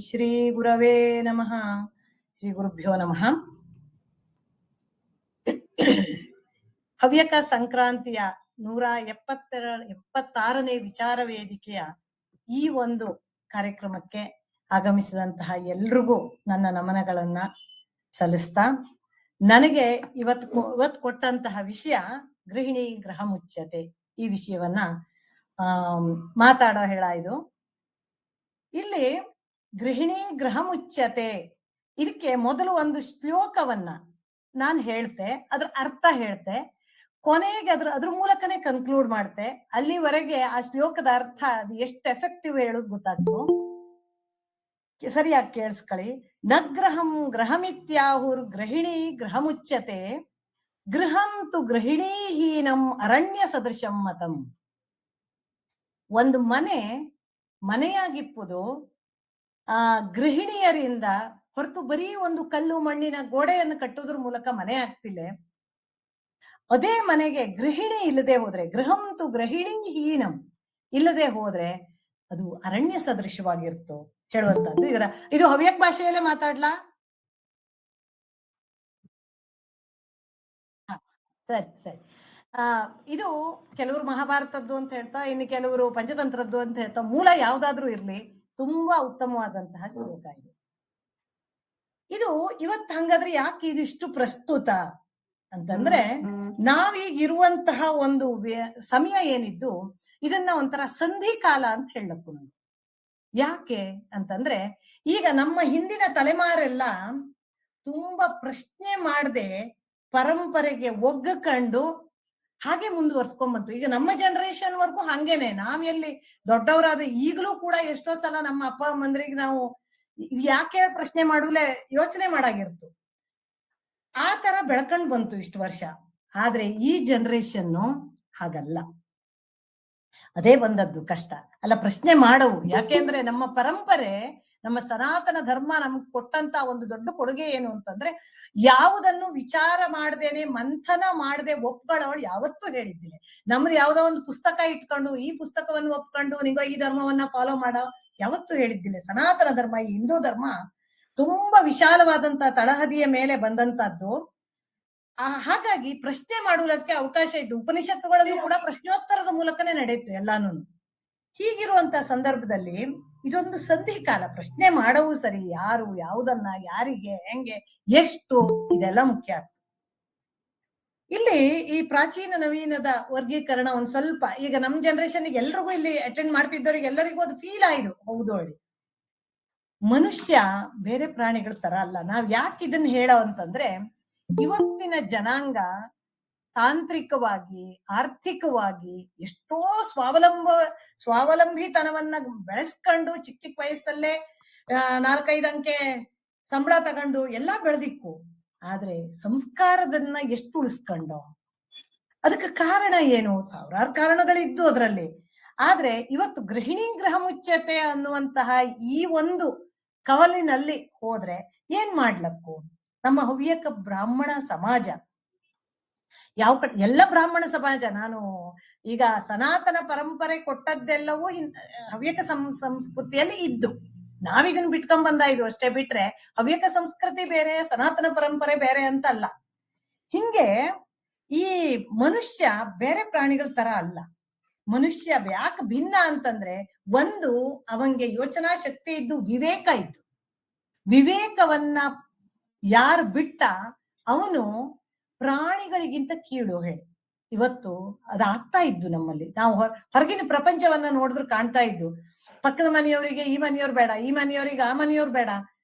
ಶ್ರೀ ಗುರವೇ ನಮಃ. ಶ್ರೀ ಗುರುಭ್ಯೋ ನಮಃ. ಹವ್ಯಕ ಸಂಕ್ರಾಂತಿಯ 176ನೇ ವಿಚಾರ ವೇದಿಕೆಯ ಈ ಒಂದು ಕಾರ್ಯಕ್ರಮಕ್ಕೆ ಆಗಮಿಸಿದಂತಹ ಎಲ್ರಿಗೂ ನನ್ನ ನಮನಗಳನ್ನ ಸಲ್ಲಿಸ್ತಾ, ನನಗೆ ಇವತ್ತು ಕೊಟ್ಟಂತಹ ವಿಷಯ ಗೃಹಿಣಿ ಗೃಹ ಮುಚ್ಚತೆ. ಈ ವಿಷಯವನ್ನ ಮಾತಾಡೋ ಇದು. ಇಲ್ಲಿ ಗೃಹಿಣಿ ಗೃಹ ಮುಚ್ಚತೆ, ಇದಕ್ಕೆ ಮೊದಲು ಒಂದು ಶ್ಲೋಕವನ್ನ ನಾನು ಹೇಳ್ತೆ, ಅದ್ರ ಅರ್ಥ ಹೇಳ್ತೆ, ಕೊನೆಗೆ ಅದ್ರ ಮೂಲಕನೇ ಕನ್ಕ್ಲೂಡ್ ಮಾಡ್ತೆ. ಅಲ್ಲಿವರೆಗೆ ಆ ಶ್ಲೋಕದ ಅರ್ಥ ಅದು ಎಷ್ಟು ಎಫೆಕ್ಟಿವ್ ಹೇಳೋದು ಗೊತ್ತಾಗ್ತು. ಸರಿಯಾಗಿ ಕೇಳಿಸ್ಕೊಳ್ಳಿ. ನಗ್ರಹಂ ಗೃಹಮಿತ್ಯಾಹುರ್ ಗೃಹಿಣಿ ಗೃಹ ಮುಚ್ಚತೆ, ಗೃಹಂ ತು ಗೃಹಿಣೀಹೀನಂ ಅರಣ್ಯ ಸದೃಶಂ ಮತಂ. ಒಂದು ಮನೆಯಾಗಿಪ್ಪುದು ಗೃಹಿಣಿಯರಿಂದ ಹೊರತು ಬರೀ ಒಂದು ಕಲ್ಲು ಮಣ್ಣಿನ ಗೋಡೆಯನ್ನು ಕಟ್ಟೋದ್ರ ಮೂಲಕ ಮನೆ ಆಗ್ತಿಲ್ಲ. ಅದೇ ಮನೆಗೆ ಗೃಹಿಣಿ ಇಲ್ಲದೆ ಹೋದ್ರೆ, ಗೃಹಂತು ಗೃಹಿಣೀಹೀನಂ ಇಲ್ಲದೆ ಹೋದ್ರೆ ಅದು ಅರಣ್ಯ ಸದೃಶವಾಗಿರುತ್ತೋ ಹೇಳುವಂತದ್ದು. ಇದು ಹವ್ಯಕ ಭಾಷೆಯಲ್ಲೇ ಮಾತಾಡ್ಲಾ? ಸರಿ ಸರಿ. ಇದು ಕೆಲವರು ಮಹಾಭಾರತದ್ದು ಅಂತ ಹೇಳ್ತಾ, ಇನ್ನು ಕೆಲವರು ಪಂಚತಂತ್ರದ್ದು ಅಂತ ಹೇಳ್ತಾ, ಮೂಲ ಯಾವ್ದಾದ್ರೂ ಇರ್ಲಿ, ತುಂಬಾ ಉತ್ತಮವಾದಂತಹ ಶ್ಲೋಕ ಇದು. ಇದು ಇವತ್ತು ಹಂಗಾದ್ರೆ ಯಾಕೆ ಇದಿಷ್ಟು ಪ್ರಸ್ತುತ ಅಂತಂದ್ರೆ, ನಾವೀಗ ಇರುವಂತಹ ಒಂದು ಸಮಯ ಏನಿದ್ದು ಇದನ್ನ ಒಂಥರ ಸಂಧಿ ಕಾಲ ಅಂತ ಹೇಳಕ್ಕು ನಾನು. ಯಾಕೆ ಅಂತಂದ್ರೆ, ಈಗ ನಮ್ಮ ಹಿಂದಿನ ತಲೆಮಾರೆಲ್ಲ ತುಂಬಾ ಪ್ರಶ್ನೆ ಮಾಡದೆ ಪರಂಪರೆಗೆ ಒಗ್ಗಕೊಂಡು ಹಾಗೆ ಮುಂದುವರ್ಸ್ಕೊಂಡ್ಬಂತು. ಈಗ ನಮ್ಮ ಜನರೇಷನ್ ವರ್ಗೂ ಹಂಗೇನೆ. ನಾವೆಲ್ಲಿ ದೊಡ್ಡವರಾದ್ರೆ ಈಗಲೂ ಕೂಡ ಎಷ್ಟೋ ಸಲ ನಮ್ಮ ಅಪ್ಪ ಅಮ್ಮಂದ್ರಿಗೆ ನಾವು ಯಾಕೆ ಪ್ರಶ್ನೆ ಮಾಡುಲೆ ಯೋಚನೆ ಮಾಡಾಗಿರ್ತು. ಆ ತರ ಬೆಳ್ಕೊಂಡ್ ಬಂತು ಇಷ್ಟು ವರ್ಷ. ಆದ್ರೆ ಈ ಜನರೇಷನ್ ಹಾಗಲ್ಲ. ಅದೇ ಬಂದದ್ದು ಕಷ್ಟ ಅಲ್ಲ, ಪ್ರಶ್ನೆ ಮಾಡವು. ಯಾಕೆಂದ್ರೆ ನಮ್ಮ ಪರಂಪರೆ, ನಮ್ಮ ಸನಾತನ ಧರ್ಮ ನಮ್ಗೆ ಕೊಟ್ಟಂತ ಒಂದು ದೊಡ್ಡ ಕೊಡುಗೆ ಏನು ಅಂತಂದ್ರೆ, ಯಾವುದನ್ನು ವಿಚಾರ ಮಾಡ್ದೇನೆ, ಮಂಥನ ಮಾಡದೆ ಒಪ್ಕೊಳ್ಳೋಳು ಯಾವತ್ತೂ ಹೇಳಿದ್ದಿಲ್ಲ. ನಮ್ದು ಯಾವ್ದೋ ಒಂದು ಪುಸ್ತಕ ಇಟ್ಕೊಂಡು ಈ ಪುಸ್ತಕವನ್ನು ಒಪ್ಕೊಂಡು ನಿಗೋ ಈ ಧರ್ಮವನ್ನ ಫಾಲೋ ಮಾಡೋ ಯಾವತ್ತೂ ಹೇಳಿದ್ದಿಲ್ಲ. ಸನಾತನ ಧರ್ಮ, ಈ ಹಿಂದೂ ಧರ್ಮ ತುಂಬಾ ವಿಶಾಲವಾದಂತ ತಳಹದಿಯ ಮೇಲೆ ಬಂದಂತದ್ದು. ಹಾಗಾಗಿ ಪ್ರಶ್ನೆ ಮಾಡುವುದಕ್ಕೆ ಅವಕಾಶ ಇದ್ದು, ಉಪನಿಷತ್ತುಗಳಲ್ಲೂ ಕೂಡ ಪ್ರಶ್ನೋತ್ತರದ ಮೂಲಕನೇ ನಡೆಯುತ್ತೆ ಎಲ್ಲಾನು. ಹೀಗಿರುವಂತ ಸಂದರ್ಭದಲ್ಲಿ ಇದೊಂದು ಸಂಧಿ ಕಾಲ. ಪ್ರಶ್ನೆ ಮಾಡವು ಸರಿ, ಯಾರು ಯಾವುದನ್ನ, ಯಾರಿಗೆ, ಹೆಂಗೆ, ಎಷ್ಟು, ಇದೆಲ್ಲ ಮುಖ್ಯ ಆಗ್ತದೆ. ಇಲ್ಲಿ ಈ ಪ್ರಾಚೀನ ನವೀನದ ವರ್ಗೀಕರಣ ಒಂದ್ ಸ್ವಲ್ಪ ಈಗ ನಮ್ ಜನರೇಷನ್ಗೆ ಎಲ್ರಿಗೂ ಇಲ್ಲಿ ಅಟೆಂಡ್ ಮಾಡ್ತಿದ್ದವ್ರಿಗೆ ಎಲ್ಲರಿಗೂ ಅದು ಫೀಲ್ ಆಯ್ತು. ಹೌದು ಹೇಳಿ, ಮನುಷ್ಯ ಬೇರೆ ಪ್ರಾಣಿಗಳ ತರ ಅಲ್ಲ. ನಾವ್ ಯಾಕೆ ಇದನ್ನ ಹೇಳೋ ಅಂತಂದ್ರೆ, ಇವತ್ತಿನ ಜನಾಂಗ ತಾಂತ್ರಿಕವಾಗಿ, ಆರ್ಥಿಕವಾಗಿ ಎಷ್ಟೋ ಸ್ವಾವಲಂಬಿತನವನ್ನ ಬೆಳೆಸ್ಕೊಂಡು ಚಿಕ್ಕ ವಯಸ್ಸಲ್ಲೇ 4-5 ಅಂಕೆ ಸಂಬಳ ತಗೊಂಡು ಎಲ್ಲಾ ಬೆಳೆದಿಕ್ಕು. ಆದ್ರೆ ಸಂಸ್ಕಾರದನ್ನ ಎಷ್ಟು ಉಳಿಸ್ಕೊಂಡು, ಅದಕ್ಕೆ ಕಾರಣ ಏನು? ಸಾವಿರಾರು ಕಾರಣಗಳಿದ್ದು ಅದರಲ್ಲಿ. ಆದ್ರೆ ಇವತ್ತು ಗೃಹಿಣಿ ಗೃಹ ಮುಚ್ಚತೆ ಅನ್ನುವಂತಹ ಈ ಒಂದು ಕವಲಿನಲ್ಲಿ ಹೋದ್ರೆ ಏನ್ ಮಾಡ್ಲಕ್ಕು? ನಮ್ಮ ಹವ್ಯಕ ಬ್ರಾಹ್ಮಣ ಸಮಾಜ ಯಾವ ಎಲ್ಲ ಬ್ರಾಹ್ಮಣ ಸಮಾಜ, ನಾನು ಈಗ ಸನಾತನ ಪರಂಪರೆ ಕೊಟ್ಟದ್ದೆಲ್ಲವೂ ಹವ್ಯಕ ಸಂಸ್ಕೃತಿಯಲ್ಲಿ ಇದ್ದು ನಾವಿದನ್ನ ಬಿಟ್ಕೊಂಡ್ ಬಂದಾಯ್ತು ಅಷ್ಟೇ. ಬಿಟ್ರೆ ಹವ್ಯಕ ಸಂಸ್ಕೃತಿ ಬೇರೆ, ಸನಾತನ ಪರಂಪರೆ ಬೇರೆ ಅಂತ ಅಲ್ಲ. ಹಿಂಗೆ ಈ ಮನುಷ್ಯ ಬೇರೆ ಪ್ರಾಣಿಗಳ ತರ ಅಲ್ಲ. ಮನುಷ್ಯ ಯಾಕೆ ಭಿನ್ನ ಅಂತಂದ್ರೆ, ಒಂದು ಅವಂಗೆ ಯೋಚನಾ ಶಕ್ತಿ ಇದ್ದು, ವಿವೇಕ ಇದ್ದು. ವಿವೇಕವನ್ನ ಯಾರು ಬಿಟ್ಟ ಅವನು ಪ್ರಾಣಿಗಳಿಗಿಂತ ಕೀಳು ಹೇಳಿ. ಇವತ್ತು ಅದಾಗ್ತಾ ಇದ್ದು ನಮ್ಮಲ್ಲಿ. ನಾವು ಹೊರಗಿನ ಪ್ರಪಂಚವನ್ನ ನೋಡಿದ್ರು ಕಾಣ್ತಾ ಇದ್ದು, ಪಕ್ಕದ ಮನೆಯವರಿಗೆ ಈ ಮನೆಯವ್ರು ಬೇಡ, ಈ ಮನೆಯವ್ರಿಗೆ ಆ ಮನೆಯವ್ರು ಬೇಡ,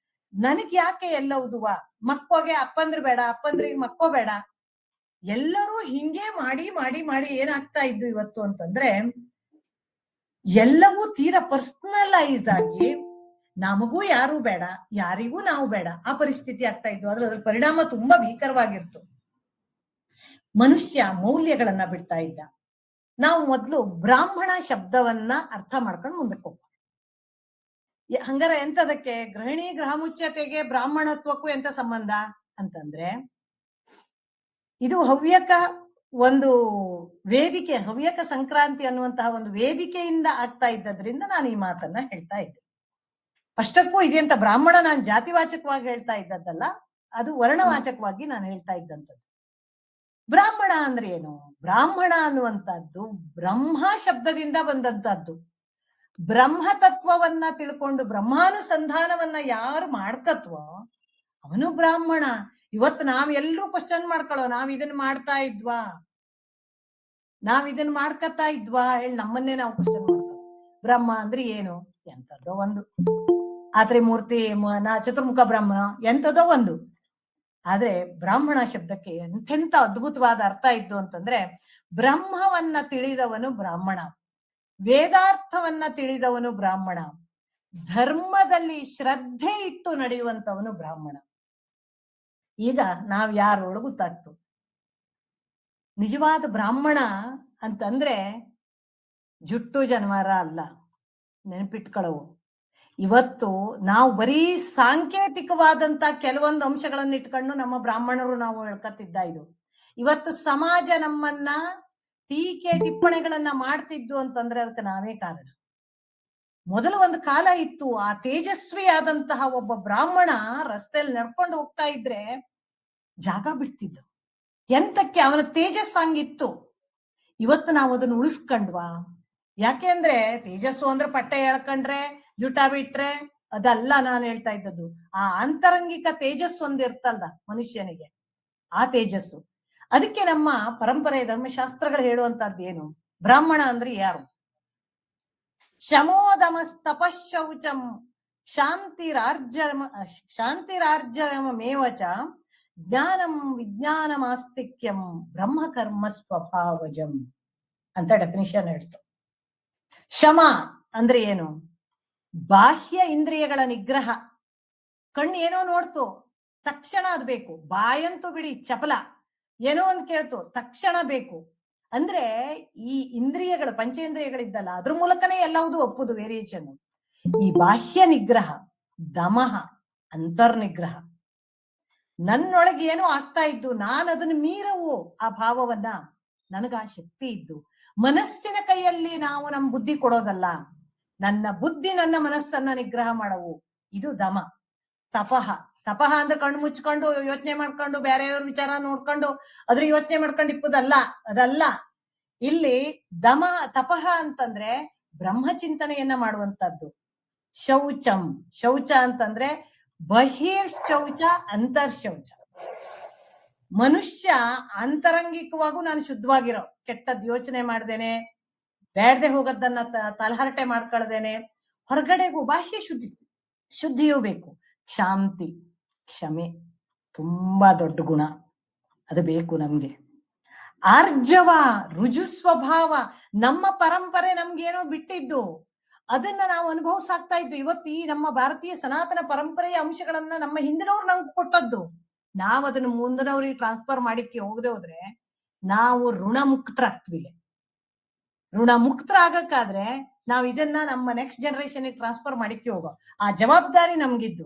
ನನಗ್ ಯಾಕೆ ಎಲ್ಲವುದುವ, ಮಕ್ಕೋಗೆ ಅಪ್ಪಂದ್ರು ಬೇಡ, ಅಪ್ಪಂದ್ರಿಗೆ ಮಕ್ಕೋ ಬೇಡ, ಎಲ್ಲರೂ ಹಿಂಗೆ ಮಾಡಿ ಮಾಡಿ ಮಾಡಿ ಏನಾಗ್ತಾ ಇದ್ದು ಇವತ್ತು ಅಂತಂದ್ರೆ, ಎಲ್ಲವೂ ತೀರಾ ಪರ್ಸನಲೈಸ್ ಆಗಿ ನಮಗೂ ಯಾರು ಬೇಡ, ಯಾರಿಗೂ ನಾವು ಬೇಡ, ಆ ಪರಿಸ್ಥಿತಿ ಆಗ್ತಾ ಇದ್ದು. ಅದ್ರ ಪರಿಣಾಮ ತುಂಬಾ ಭೀಕರವಾಗಿರ್ತು. ಮನುಷ್ಯ ಮೌಲ್ಯಗಳನ್ನ ಬಿಡ್ತಾ ಇದ್ದ. ನಾವು ಮೊದ್ಲು ಬ್ರಾಹ್ಮಣ ಶಬ್ದವನ್ನ ಅರ್ಥ ಮಾಡ್ಕೊಂಡು ಮುಂದಕ್ಕೆ ಹೋಗ್ತೀವಿ. ಹಂಗಾರೆ ಎಂತದಕ್ಕೆ ಗೃಹಿಣಿ ಗೃಹ ಮುಚ್ಚತೆಗೆ ಬ್ರಾಹ್ಮಣತ್ವಕ್ಕೂ ಎಂತ ಸಂಬಂಧ ಅಂತಂದ್ರೆ, ಇದು ಹವ್ಯಕ ಒಂದು ವೇದಿಕೆ, ಹವ್ಯಕ ಸಂಕ್ರಾಂತಿ ಅನ್ನುವಂತಹ ಒಂದು ವೇದಿಕೆಯಿಂದ ಆಗ್ತಾ ಇದ್ದದ್ರಿಂದ ನಾನು ಈ ಮಾತನ್ನ ಹೇಳ್ತಾ ಇದ್ದೆ. ಅಷ್ಟಕ್ಕೂ ಇದೆಂತ ಬ್ರಾಹ್ಮಣ ನಾನು ಜಾತಿವಾಚಕವಾಗಿ ಹೇಳ್ತಾ ಇದ್ದದ್ದಲ್ಲ, ಅದು ವರ್ಣವಾಚಕವಾಗಿ ನಾನು ಹೇಳ್ತಾ ಇದ್ದಂಥದ್ದು. ಬ್ರಾಹ್ಮಣ ಅಂದ್ರೆ ಏನು? ಬ್ರಾಹ್ಮಣ ಅನ್ನುವಂಥದ್ದು ಬ್ರಹ್ಮ ಶಬ್ದದಿಂದ ಬಂದಂತದ್ದು. ಬ್ರಹ್ಮ ತತ್ವವನ್ನ ತಿಳ್ಕೊಂಡು ಬ್ರಹ್ಮಾನುಸಂಧಾನವನ್ನ ಯಾರು ಮಾಡ್ಕತ್ವೋ ಅವನು ಬ್ರಾಹ್ಮಣ. ಇವತ್ತು ನಾವೆಲ್ಲರೂ ಕ್ವಶನ್ ಮಾಡ್ಕೊಳ್ಳೋ, ನಾವ್ ಇದನ್ನ ಮಾಡ್ತಾ ಇದ್ವಾ, ನಾವ್ ಇದನ್ನ ಮಾಡ್ಕತ್ತಾ ಇದ್ವಾ ಹೇಳಿ ನಮ್ಮನ್ನೇ ನಾವು ಕ್ವಶನ್ ಮಾಡ್ಕೊಳ್ಳೋ. ಬ್ರಹ್ಮ ಅಂದ್ರೆ ಏನು? ಎಂತದೋ ಒಂದು ಮೂರ್ತಿ ಚತುರ್ಮುಖ ಬ್ರಹ್ಮ ಎಂತದೋ ಒಂದು. ಆದ್ರೆ ಬ್ರಾಹ್ಮಣ ಶಬ್ದಕ್ಕೆ ಎಂತೆಂತ ಅದ್ಭುತವಾದ ಅರ್ಥ ಇದ್ದು ಅಂತಂದ್ರೆ, ಬ್ರಹ್ಮವನ್ನ ತಿಳಿದವನು ಬ್ರಾಹ್ಮಣ, ವೇದಾರ್ಥವನ್ನ ತಿಳಿದವನು ಬ್ರಾಹ್ಮಣ, ಧರ್ಮದಲ್ಲಿ ಶ್ರದ್ಧೆ ಇಟ್ಟು ನಡೆಯುವಂತವನು ಬ್ರಾಹ್ಮಣ. ಈಗ ನಾವ್ ಯಾರೋಳು ಗೊತ್ತಾಗ್ತು. ನಿಜವಾದ ಬ್ರಾಹ್ಮಣ ಅಂತಂದ್ರೆ ಜುಟ್ಟು ಜನವಾರ ಅಲ್ಲ, ನೆನಪಿಟ್ಕೊಳ್ಳವು. ಇವತ್ತು ನಾವು ಬರೀ ಸಾಂಕೇತಿಕವಾದಂತ ಕೆಲವೊಂದು ಅಂಶಗಳನ್ನ ಇಟ್ಕೊಂಡು ನಮ್ಮ ಬ್ರಾಹ್ಮಣರು ನಾವು ಹೇಳ್ಕತ್ತಿದ್ದ ಇದು. ಇವತ್ತು ಸಮಾಜ ನಮ್ಮನ್ನ ಟೀಕೆ ಟಿಪ್ಪಣಿಗಳನ್ನ ಮಾಡ್ತಿದ್ದು ಅಂತಂದ್ರೆ ಅದಕ್ಕೆ ನಾವೇ ಕಾರಣ. ಮೊದಲು ಒಂದು ಕಾಲ ಇತ್ತು, ಆ ತೇಜಸ್ವಿ ಆದಂತಹ ಒಬ್ಬ ಬ್ರಾಹ್ಮಣ ರಸ್ತೆಯಲ್ಲಿ ನಡ್ಕೊಂಡು ಹೋಗ್ತಾ ಇದ್ರೆ ಜಾಗ ಬಿಡ್ತಿದ್ದು. ಎಂತಕ್ಕೆ? ಅವನ ತೇಜಸ್ಸಂಗಿತ್ತು. ಇವತ್ತು ನಾವು ಅದನ್ನ ಉಳಿಸ್ಕೊಂಡ್ವಾ? ಯಾಕೆ ಅಂದ್ರೆ ತೇಜಸ್ಸು ಅಂದ್ರೆ ಪಟ್ಟೆ ಎಳ್ಕೊಂಡ್ರೆ ಜುಟ ಬಿಟ್ರೆ ಅದಲ್ಲ ನಾನು ಹೇಳ್ತಾ ಇದ್ದದ್ದು. ಆ ಅಂತರಂಗಿಕ ತೇಜಸ್ಸು ಒಂದಿರ್ತಲ್ದ ಮನುಷ್ಯನಿಗೆ, ಆ ತೇಜಸ್ಸು. ಅದಕ್ಕೆ ನಮ್ಮ ಪರಂಪರೆ ಧರ್ಮಶಾಸ್ತ್ರಗಳು ಹೇಳುವಂತದ್ದು ಏನು? ಬ್ರಾಹ್ಮಣ ಅಂದ್ರೆ ಯಾರು? ಶಮೋದಮಸ್ತಪಶೌಚಂ ಶಾಂತಿರಾರ್ಜರಮೇವಚ ಜ್ಞಾನಂ ವಿಜ್ಞಾನಮಾಸ್ತಿಕ್ಯಂ ಬ್ರಹ್ಮಕರ್ಮ ಸ್ವಭಾವಜಂ ಅಂತ ಡೆಫಿನಿಷನ್ ಹೇಳ್ತು. ಶಮ ಅಂದ್ರೆ ಏನು? ಬಾಹ್ಯ ಇಂದ್ರಿಯಗಳ ನಿಗ್ರಹ. ಕಣ್ಣು ಏನೋ ನೋಡ್ತು, ತಕ್ಷಣ ಅದ್ ಬೇಕು. ಬಾಯಂತೂ ಬಿಡಿ ಚಪಲ, ಏನೋ ಒಂದ್ ಕೇಳ್ತು ತಕ್ಷಣ ಬೇಕು. ಅಂದ್ರೆ ಈ ಇಂದ್ರಿಯಗಳು, ಪಂಚೇಂದ್ರಿಯಗಳಿದ್ದಲ್ಲ, ಅದ್ರ ಮೂಲಕನೇ ಎಲ್ಲವುದು ಒಪ್ಪುದು ವೇರಿಯೇಷನ್. ಈ ಬಾಹ್ಯ ನಿಗ್ರಹ, ದಮಃ, ಅಂತರ್ನಿಗ್ರಹ. ನನ್ನೊಳಗೆ ಏನೋ ಆಗ್ತಾ ಇದ್ದು ನಾನು ಅದನ್ನ ಮೀರವು ಆ ಭಾವವನ್ನ, ನನಗ ಆ ಶಕ್ತಿ ಇದ್ದು. ಮನಸ್ಸಿನ ಕೈಯಲ್ಲಿ ನಾವು ನಮ್ಮ ಬುದ್ಧಿ ಕೊಡೋದಲ್ಲ, ನನ್ನ ಬುದ್ಧಿ ನನ್ನ ಮನಸ್ಸನ್ನ ನಿಗ್ರಹ ಮಾಡವು, ಇದು ದಮ. ತಪಃ, ತಪಃ ಅಂದ್ರೆ ಕಣ್ಣು ಮುಚ್ಕೊಂಡು ಯೋಚನೆ ಮಾಡ್ಕೊಂಡು ಬೇರೆಯವ್ರ ವಿಚಾರ ನೋಡ್ಕೊಂಡು ಅದ್ರ ಯೋಚನೆ ಮಾಡ್ಕೊಂಡು ಇಪ್ಪುದಲ್ಲ, ಅದಲ್ಲ. ಇಲ್ಲಿ ದಮ ತಪಃ ಅಂತಂದ್ರೆ ಬ್ರಹ್ಮಚಿಂತನೆಯನ್ನ ಮಾಡುವಂತದ್ದು. ಶೌಚಂ, ಶೌಚ ಅಂತಂದ್ರೆ ಬಹಿರ್ ಶೌಚ, ಅಂತರ್ ಶೌಚ. ಮನುಷ್ಯ ಅಂತರಂಗಿಕವಾಗೂ ನಾನು ಶುದ್ಧವಾಗಿರೋ, ಕೆಟ್ಟದ್ ಯೋಚನೆ ಮಾಡ್ದೇನೆ, ಬೇಡದೆ ಹೋಗೋದನ್ನ ತಲಹರಟೆ ಮಾಡ್ಕೊಳ್ದೇನೆ, ಹೊರಗಡೆಗೂ ಬಾಹ್ಯ ಶುದ್ಧಿಯೂ ಬೇಕು. ಶಾಂತಿ, ಕ್ಷಮೆ ತುಂಬಾ ದೊಡ್ಡ ಗುಣ, ಅದು ಬೇಕು ನಮ್ಗೆ. ಆರ್ಜವ, ರುಜು ಸ್ವಭಾವ. ನಮ್ಮ ಪರಂಪರೆ ನಮ್ಗೇನೋ ಬಿಟ್ಟಿದ್ದು, ಅದನ್ನ ನಾವು ಅನುಭವಿಸಾಗ್ತಾ ಇದ್ದು. ಇವತ್ತು ಈ ನಮ್ಮ ಭಾರತೀಯ ಸನಾತನ ಪರಂಪರೆಯ ಅಂಶಗಳನ್ನ ನಮ್ಮ ಹಿಂದಿನವ್ರು ನಮ್ಗೆ ಕೊಟ್ಟದ್ದು. ನಾವು ಅದನ್ನ ಮುಂದಿನವ್ರಿಗೆ ಟ್ರಾನ್ಸ್ಫರ್ ಮಾಡಿಕ್ಕೆ ಹೋಗದೆ ಹೋದ್ರೆ ನಾವು ಋಣಮುಕ್ತರಾಗ್ತೀವಿ. ಋಣಮುಕ್ತರಾಗಕ್ಕಾದ್ರೆ ನಾವ್ ಇದನ್ನ ನಮ್ಮ ನೆಕ್ಸ್ಟ್ ಜನರೇಷನ್ ಟ್ರಾನ್ಸ್ಫರ್ ಮಾಡಿಕ್ಕೆ ಹೋಗೋ ಆ ಜವಾಬ್ದಾರಿ ನಮ್ಗಿದ್ದು.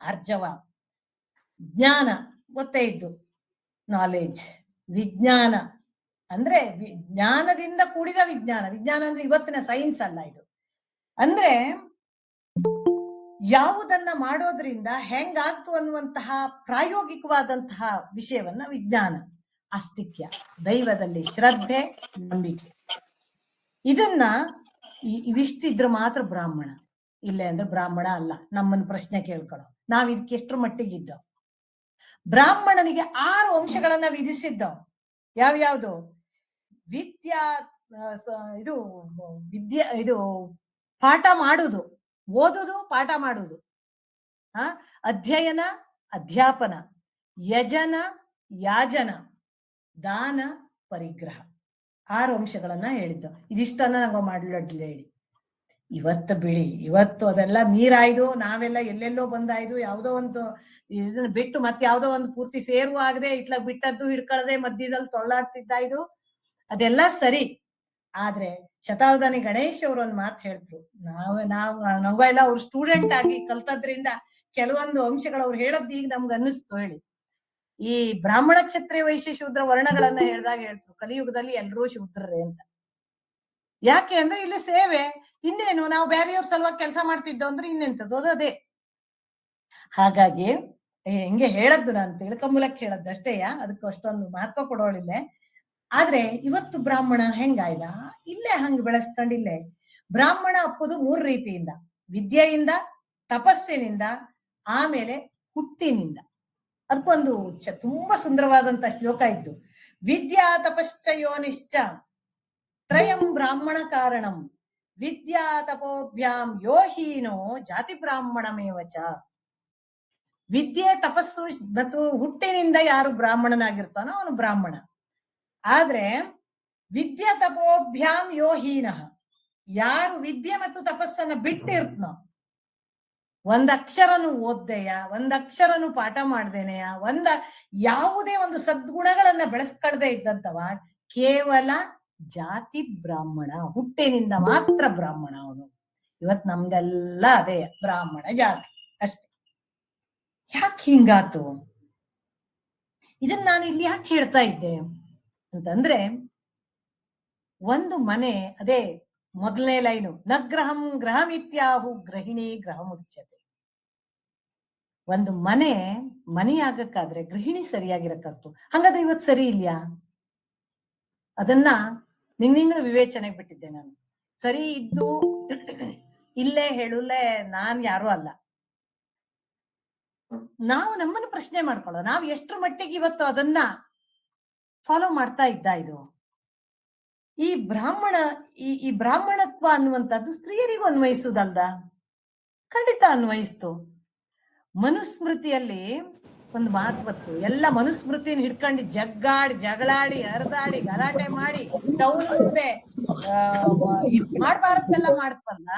ಆರ್ಜವ, ಜ್ಞಾನ ಗೊತ್ತೇ ಇದ್ದು, ನಾಲೆಜ್. ವಿಜ್ಞಾನ ಅಂದ್ರೆ ಜ್ಞಾನದಿಂದ ಕೂಡಿದ ವಿಜ್ಞಾನ. ವಿಜ್ಞಾನ ಅಂದ್ರೆ ಇವತ್ತಿನ ಸೈನ್ಸ್ ಅಲ್ಲ ಇದು. ಅಂದ್ರೆ ಯಾವುದನ್ನ ಮಾಡೋದ್ರಿಂದ ಹೆಂಗಾಗ್ತು ಅನ್ನುವಂತಹ ಪ್ರಾಯೋಗಿಕವಾದಂತಹ ವಿಷಯವನ್ನ ವಿಜ್ಞಾನ. ಆಸ್ತಿಕ್ಯ, ದೈವದಲ್ಲಿ ಶ್ರದ್ಧೆ, ನಂಬಿಕೆ. ಇದನ್ನ ಇವಿಷ್ಟಿದ್ರೆ ಮಾತ್ರ ಬ್ರಾಹ್ಮಣ. ಇಲ್ಲೇ ಅಂದ್ರೆ ಬ್ರಾಹ್ಮಣ ಅಲ್ಲ. ನಮ್ಮನ್ನ ಪ್ರಶ್ನೆ ಕೇಳ್ಕೊಳ್ಳೋ, ನಾವ್ ಇದಕ್ಕೆ ಎಷ್ಟರ ಮಟ್ಟಿಗಿದ್ದ? ಬ್ರಾಹ್ಮಣನಿಗೆ 6 ಅಂಶಗಳನ್ನ ವಿಧಿಸಿದ್ದವು. ಯಾವ್ಯಾವ್ದು? ವಿದ್ಯಾ, ಇದು ಪಾಠ ಮಾಡುದು, ಓದುದು, ಪಾಠ ಮಾಡುದು, ಅಧ್ಯಯನ, ಅಧ್ಯಾಪನ, ಯಜನ, ಯಾಜನ, ದಾನ, ಪರಿಗ್ರಹ. 6 ಅಂಶಗಳನ್ನ ಹೇಳಿದ್ದ. ಇದಿಷ್ಟನ್ನ ನಂಗೆ ಮಾಡ್ಲಡ್ಲಿ ಹೇಳಿ. ಇವತ್ತು ಬಿಳಿ, ಇವತ್ತು ಅದೆಲ್ಲ ಮೀರಾಯ್ದು, ನಾವೆಲ್ಲ ಎಲ್ಲೆಲ್ಲೋ ಬಂದಾಯ್ದು, ಯಾವುದೋ ಒಂದು ಇದನ್ನ ಬಿಟ್ಟು ಮತ್ತೆ ಯಾವುದೋ ಒಂದು ಪೂರ್ತಿ ಸೇರುವ ಆಗದೆ ಇತ್ಲಾಗ ಬಿಟ್ಟದ್ದು ಹಿಡ್ಕೊಳ್ಳದೆ ಮಧ್ಯದಲ್ಲಿ ತೊಳ್ಳಾಡ್ತಿದ್ದಾಯ್ದು. ಅದೆಲ್ಲ ಸರಿ. ಆದ್ರೆ ಶತಾವಧಾನಿ ಗಣೇಶ್ ಅವರು ಒಂದ್ ಮಾತು ಹೇಳ್ತು. ನಾವೆಲ್ಲ ಅವ್ರ ಸ್ಟೂಡೆಂಟ್ ಆಗಿ ಕಲ್ತದ್ರಿಂದ ಕೆಲವೊಂದು ಅಂಶಗಳು ಅವ್ರು ಹೇಳದ್ ಈಗ ನಮ್ಗೆ ಅನ್ನಿಸ್ತು ಹೇಳಿ. ಈ ಬ್ರಾಹ್ಮಣ, ಕ್ಷತ್ರಿಯ, ವೈಶ್ಯ, ಶೂದ್ರ ವರ್ಣಗಳನ್ನ ಹೇಳಿದಾಗ ಹೇಳ್ತು, ಕಲಿಯುಗದಲ್ಲಿ ಎಲ್ರೂ ಶೂದ್ರರೇ ಅಂತ. ಯಾಕೆ ಅಂದ್ರೆ ಇಲ್ಲಿ ಸೇವೆ, ಇನ್ನೇನು ನಾವು ಬೇರೆಯವ್ರ ಸಲುವಾಗಿ ಕೆಲಸ ಮಾಡ್ತಿದ್ದೋ ಅಂದ್ರೆ ಇನ್ನೆಂತದ್ದು ಅದೇ. ಹಾಗಾಗಿ ಹಿಂಗೆ ಹೇಳದ್ದು, ನಾನು ತಿಳ್ಕೊಂಬಲಕ್ ಹೇಳದ್ದು ಅಷ್ಟೇಯ, ಅದಕ್ಕೆ ಅಷ್ಟೊಂದು ಮಹತ್ವ ಕೊಡೋಳಿಲ್ಲ. ಆದ್ರೆ ಇವತ್ತು ಬ್ರಾಹ್ಮಣ ಹೆಂಗಾಯ್ದ, ಇಲ್ಲೇ ಹಂಗ್ ಬೆಳೆಸ್ಕೊಂಡಿಲ್ಲೇ. ಬ್ರಾಹ್ಮಣ ಅಪ್ಪುದು 3 ರೀತಿಯಿಂದ: ವಿದ್ಯೆಯಿಂದ, ತಪಸ್ಸಿನಿಂದ, ಆಮೇಲೆ ಹುಟ್ಟಿನಿಂದ. ಅದಕ್ಕೊಂದು ತುಂಬಾ ಸುಂದರವಾದಂತ ಶ್ಲೋಕ ಇದ್ದು: ವಿದ್ಯಾ ತಪಶ್ಚ ಯೋನಿಶ್ಚ ತ್ರಯಂ ಬ್ರಾಹ್ಮಣ ಕಾರಣಂ ವಿದ್ಯಾ ತಪೋಭ್ಯಾಂ ಯೋಹೀನೋ ಜಾತಿ ಬ್ರಾಹ್ಮಣಮೇವಚ. ವಿದ್ಯೆ, ತಪಸ್ಸು ಮತ್ತು ಹುಟ್ಟಿನಿಂದ ಯಾರು ಬ್ರಾಹ್ಮಣನಾಗಿರ್ತಾನೋ ಅವನು ಬ್ರಾಹ್ಮಣ. ಆದ್ರೆ ವಿದ್ಯಾ ತಪೋಭ್ಯಾಂ ಯೋಹೀನ, ಯಾರು ವಿದ್ಯೆ ಮತ್ತು ತಪಸ್ಸನ್ನ ಬಿಟ್ಟಿರ್ತನೋ, ಒಂದಕ್ಷರನು ಓದ್ದೆಯ, ಒಂದಕ್ಷರನು ಪಾಠ ಮಾಡ್ದೇನೆಯ, ಯಾವುದೇ ಒಂದು ಸದ್ಗುಣಗಳನ್ನ ಬೆಳೆಸ್ಕೊಳ್ದೇ ಇದ್ದಂತವ ಕೇವಲ ಜಾತಿ ಬ್ರಾಹ್ಮಣ, ಹುಟ್ಟಿನಿಂದ ಮಾತ್ರ ಬ್ರಾಹ್ಮಣ ಅವನು. ಇವತ್ ನಮ್ದೆಲ್ಲ ಅದೇ ಬ್ರಾಹ್ಮಣ ಜಾತಿ ಅಷ್ಟೆ. ಯಾಕೆ ಹಿಂಗಾತು? ಇದನ್ನ ನಾನು ಇಲ್ಲಿ ಯಾಕೆ ಹೇಳ್ತಾ ಇದ್ದೆ ಅಂತಂದ್ರೆ, ಒಂದು ಮನೆ, ಅದೇ ಮೊದಲನೇ ಲೈನು, ನ ಗ್ರಹಂ ಗ್ರಹಮಿತ್ಯಾಹು ಗೃಹಿಣಿ ಗ್ರಹ ಮುಚ್ಚತೆ. ಒಂದು ಮನೆ ಆಗಕ್ಕಾದ್ರೆ ಗೃಹಿಣಿ ಸರಿಯಾಗಿರಕ್ಕಂತು. ಹಂಗಾದ್ರೆ ಇವತ್ತು ಸರಿ ಇಲ್ಯಾ? ಅದನ್ನ ನಿಂಗಳು ವಿವೇಚನೆಗೆ ಬಿಟ್ಟಿದ್ದೆ ನಾನು. ಸರಿ ಇದ್ದು ಇಲ್ಲೇ ಹೇಳುಲ್ಲೇ ನಾನ್ ಯಾರು ಅಲ್ಲ. ನಾವು ನಮ್ಮನ್ನು ಪ್ರಶ್ನೆ ಮಾಡ್ಕೊಳ್ಳೋ, ನಾವು ಎಷ್ಟರ ಮಟ್ಟಿಗೆ ಇವತ್ತು ಅದನ್ನ ಫಾಲೋ ಮಾಡ್ತಾ ಇದ್ದ. ಇದು ಈ ಬ್ರಾಹ್ಮಣತ್ವ ಅನ್ನುವಂಥದ್ದು ಸ್ತ್ರೀಯರಿಗೂ ಅನ್ವಯಿಸುವುದಲ್ದ? ಖಂಡಿತ ಅನ್ವಯಿಸ್ತು. ಮನುಸ್ಮೃತಿಯಲ್ಲಿ ಒಂದು ಮಹತ್ವತ್ತು, ಎಲ್ಲ ಮನುಸ್ಮೃತಿನ ಹಿಡ್ಕೊಂಡು ಜಗಳಾಡಿ ಹರಿದಾಡಿ ಗಲಾಟೆ ಮಾಡಿ ಟೌನ್ ಮುಂದೆ ಮಾಡ್ಬಾರದ್ದೆಲ್ಲ ಮಾಡ್ತವಲ್ಲ,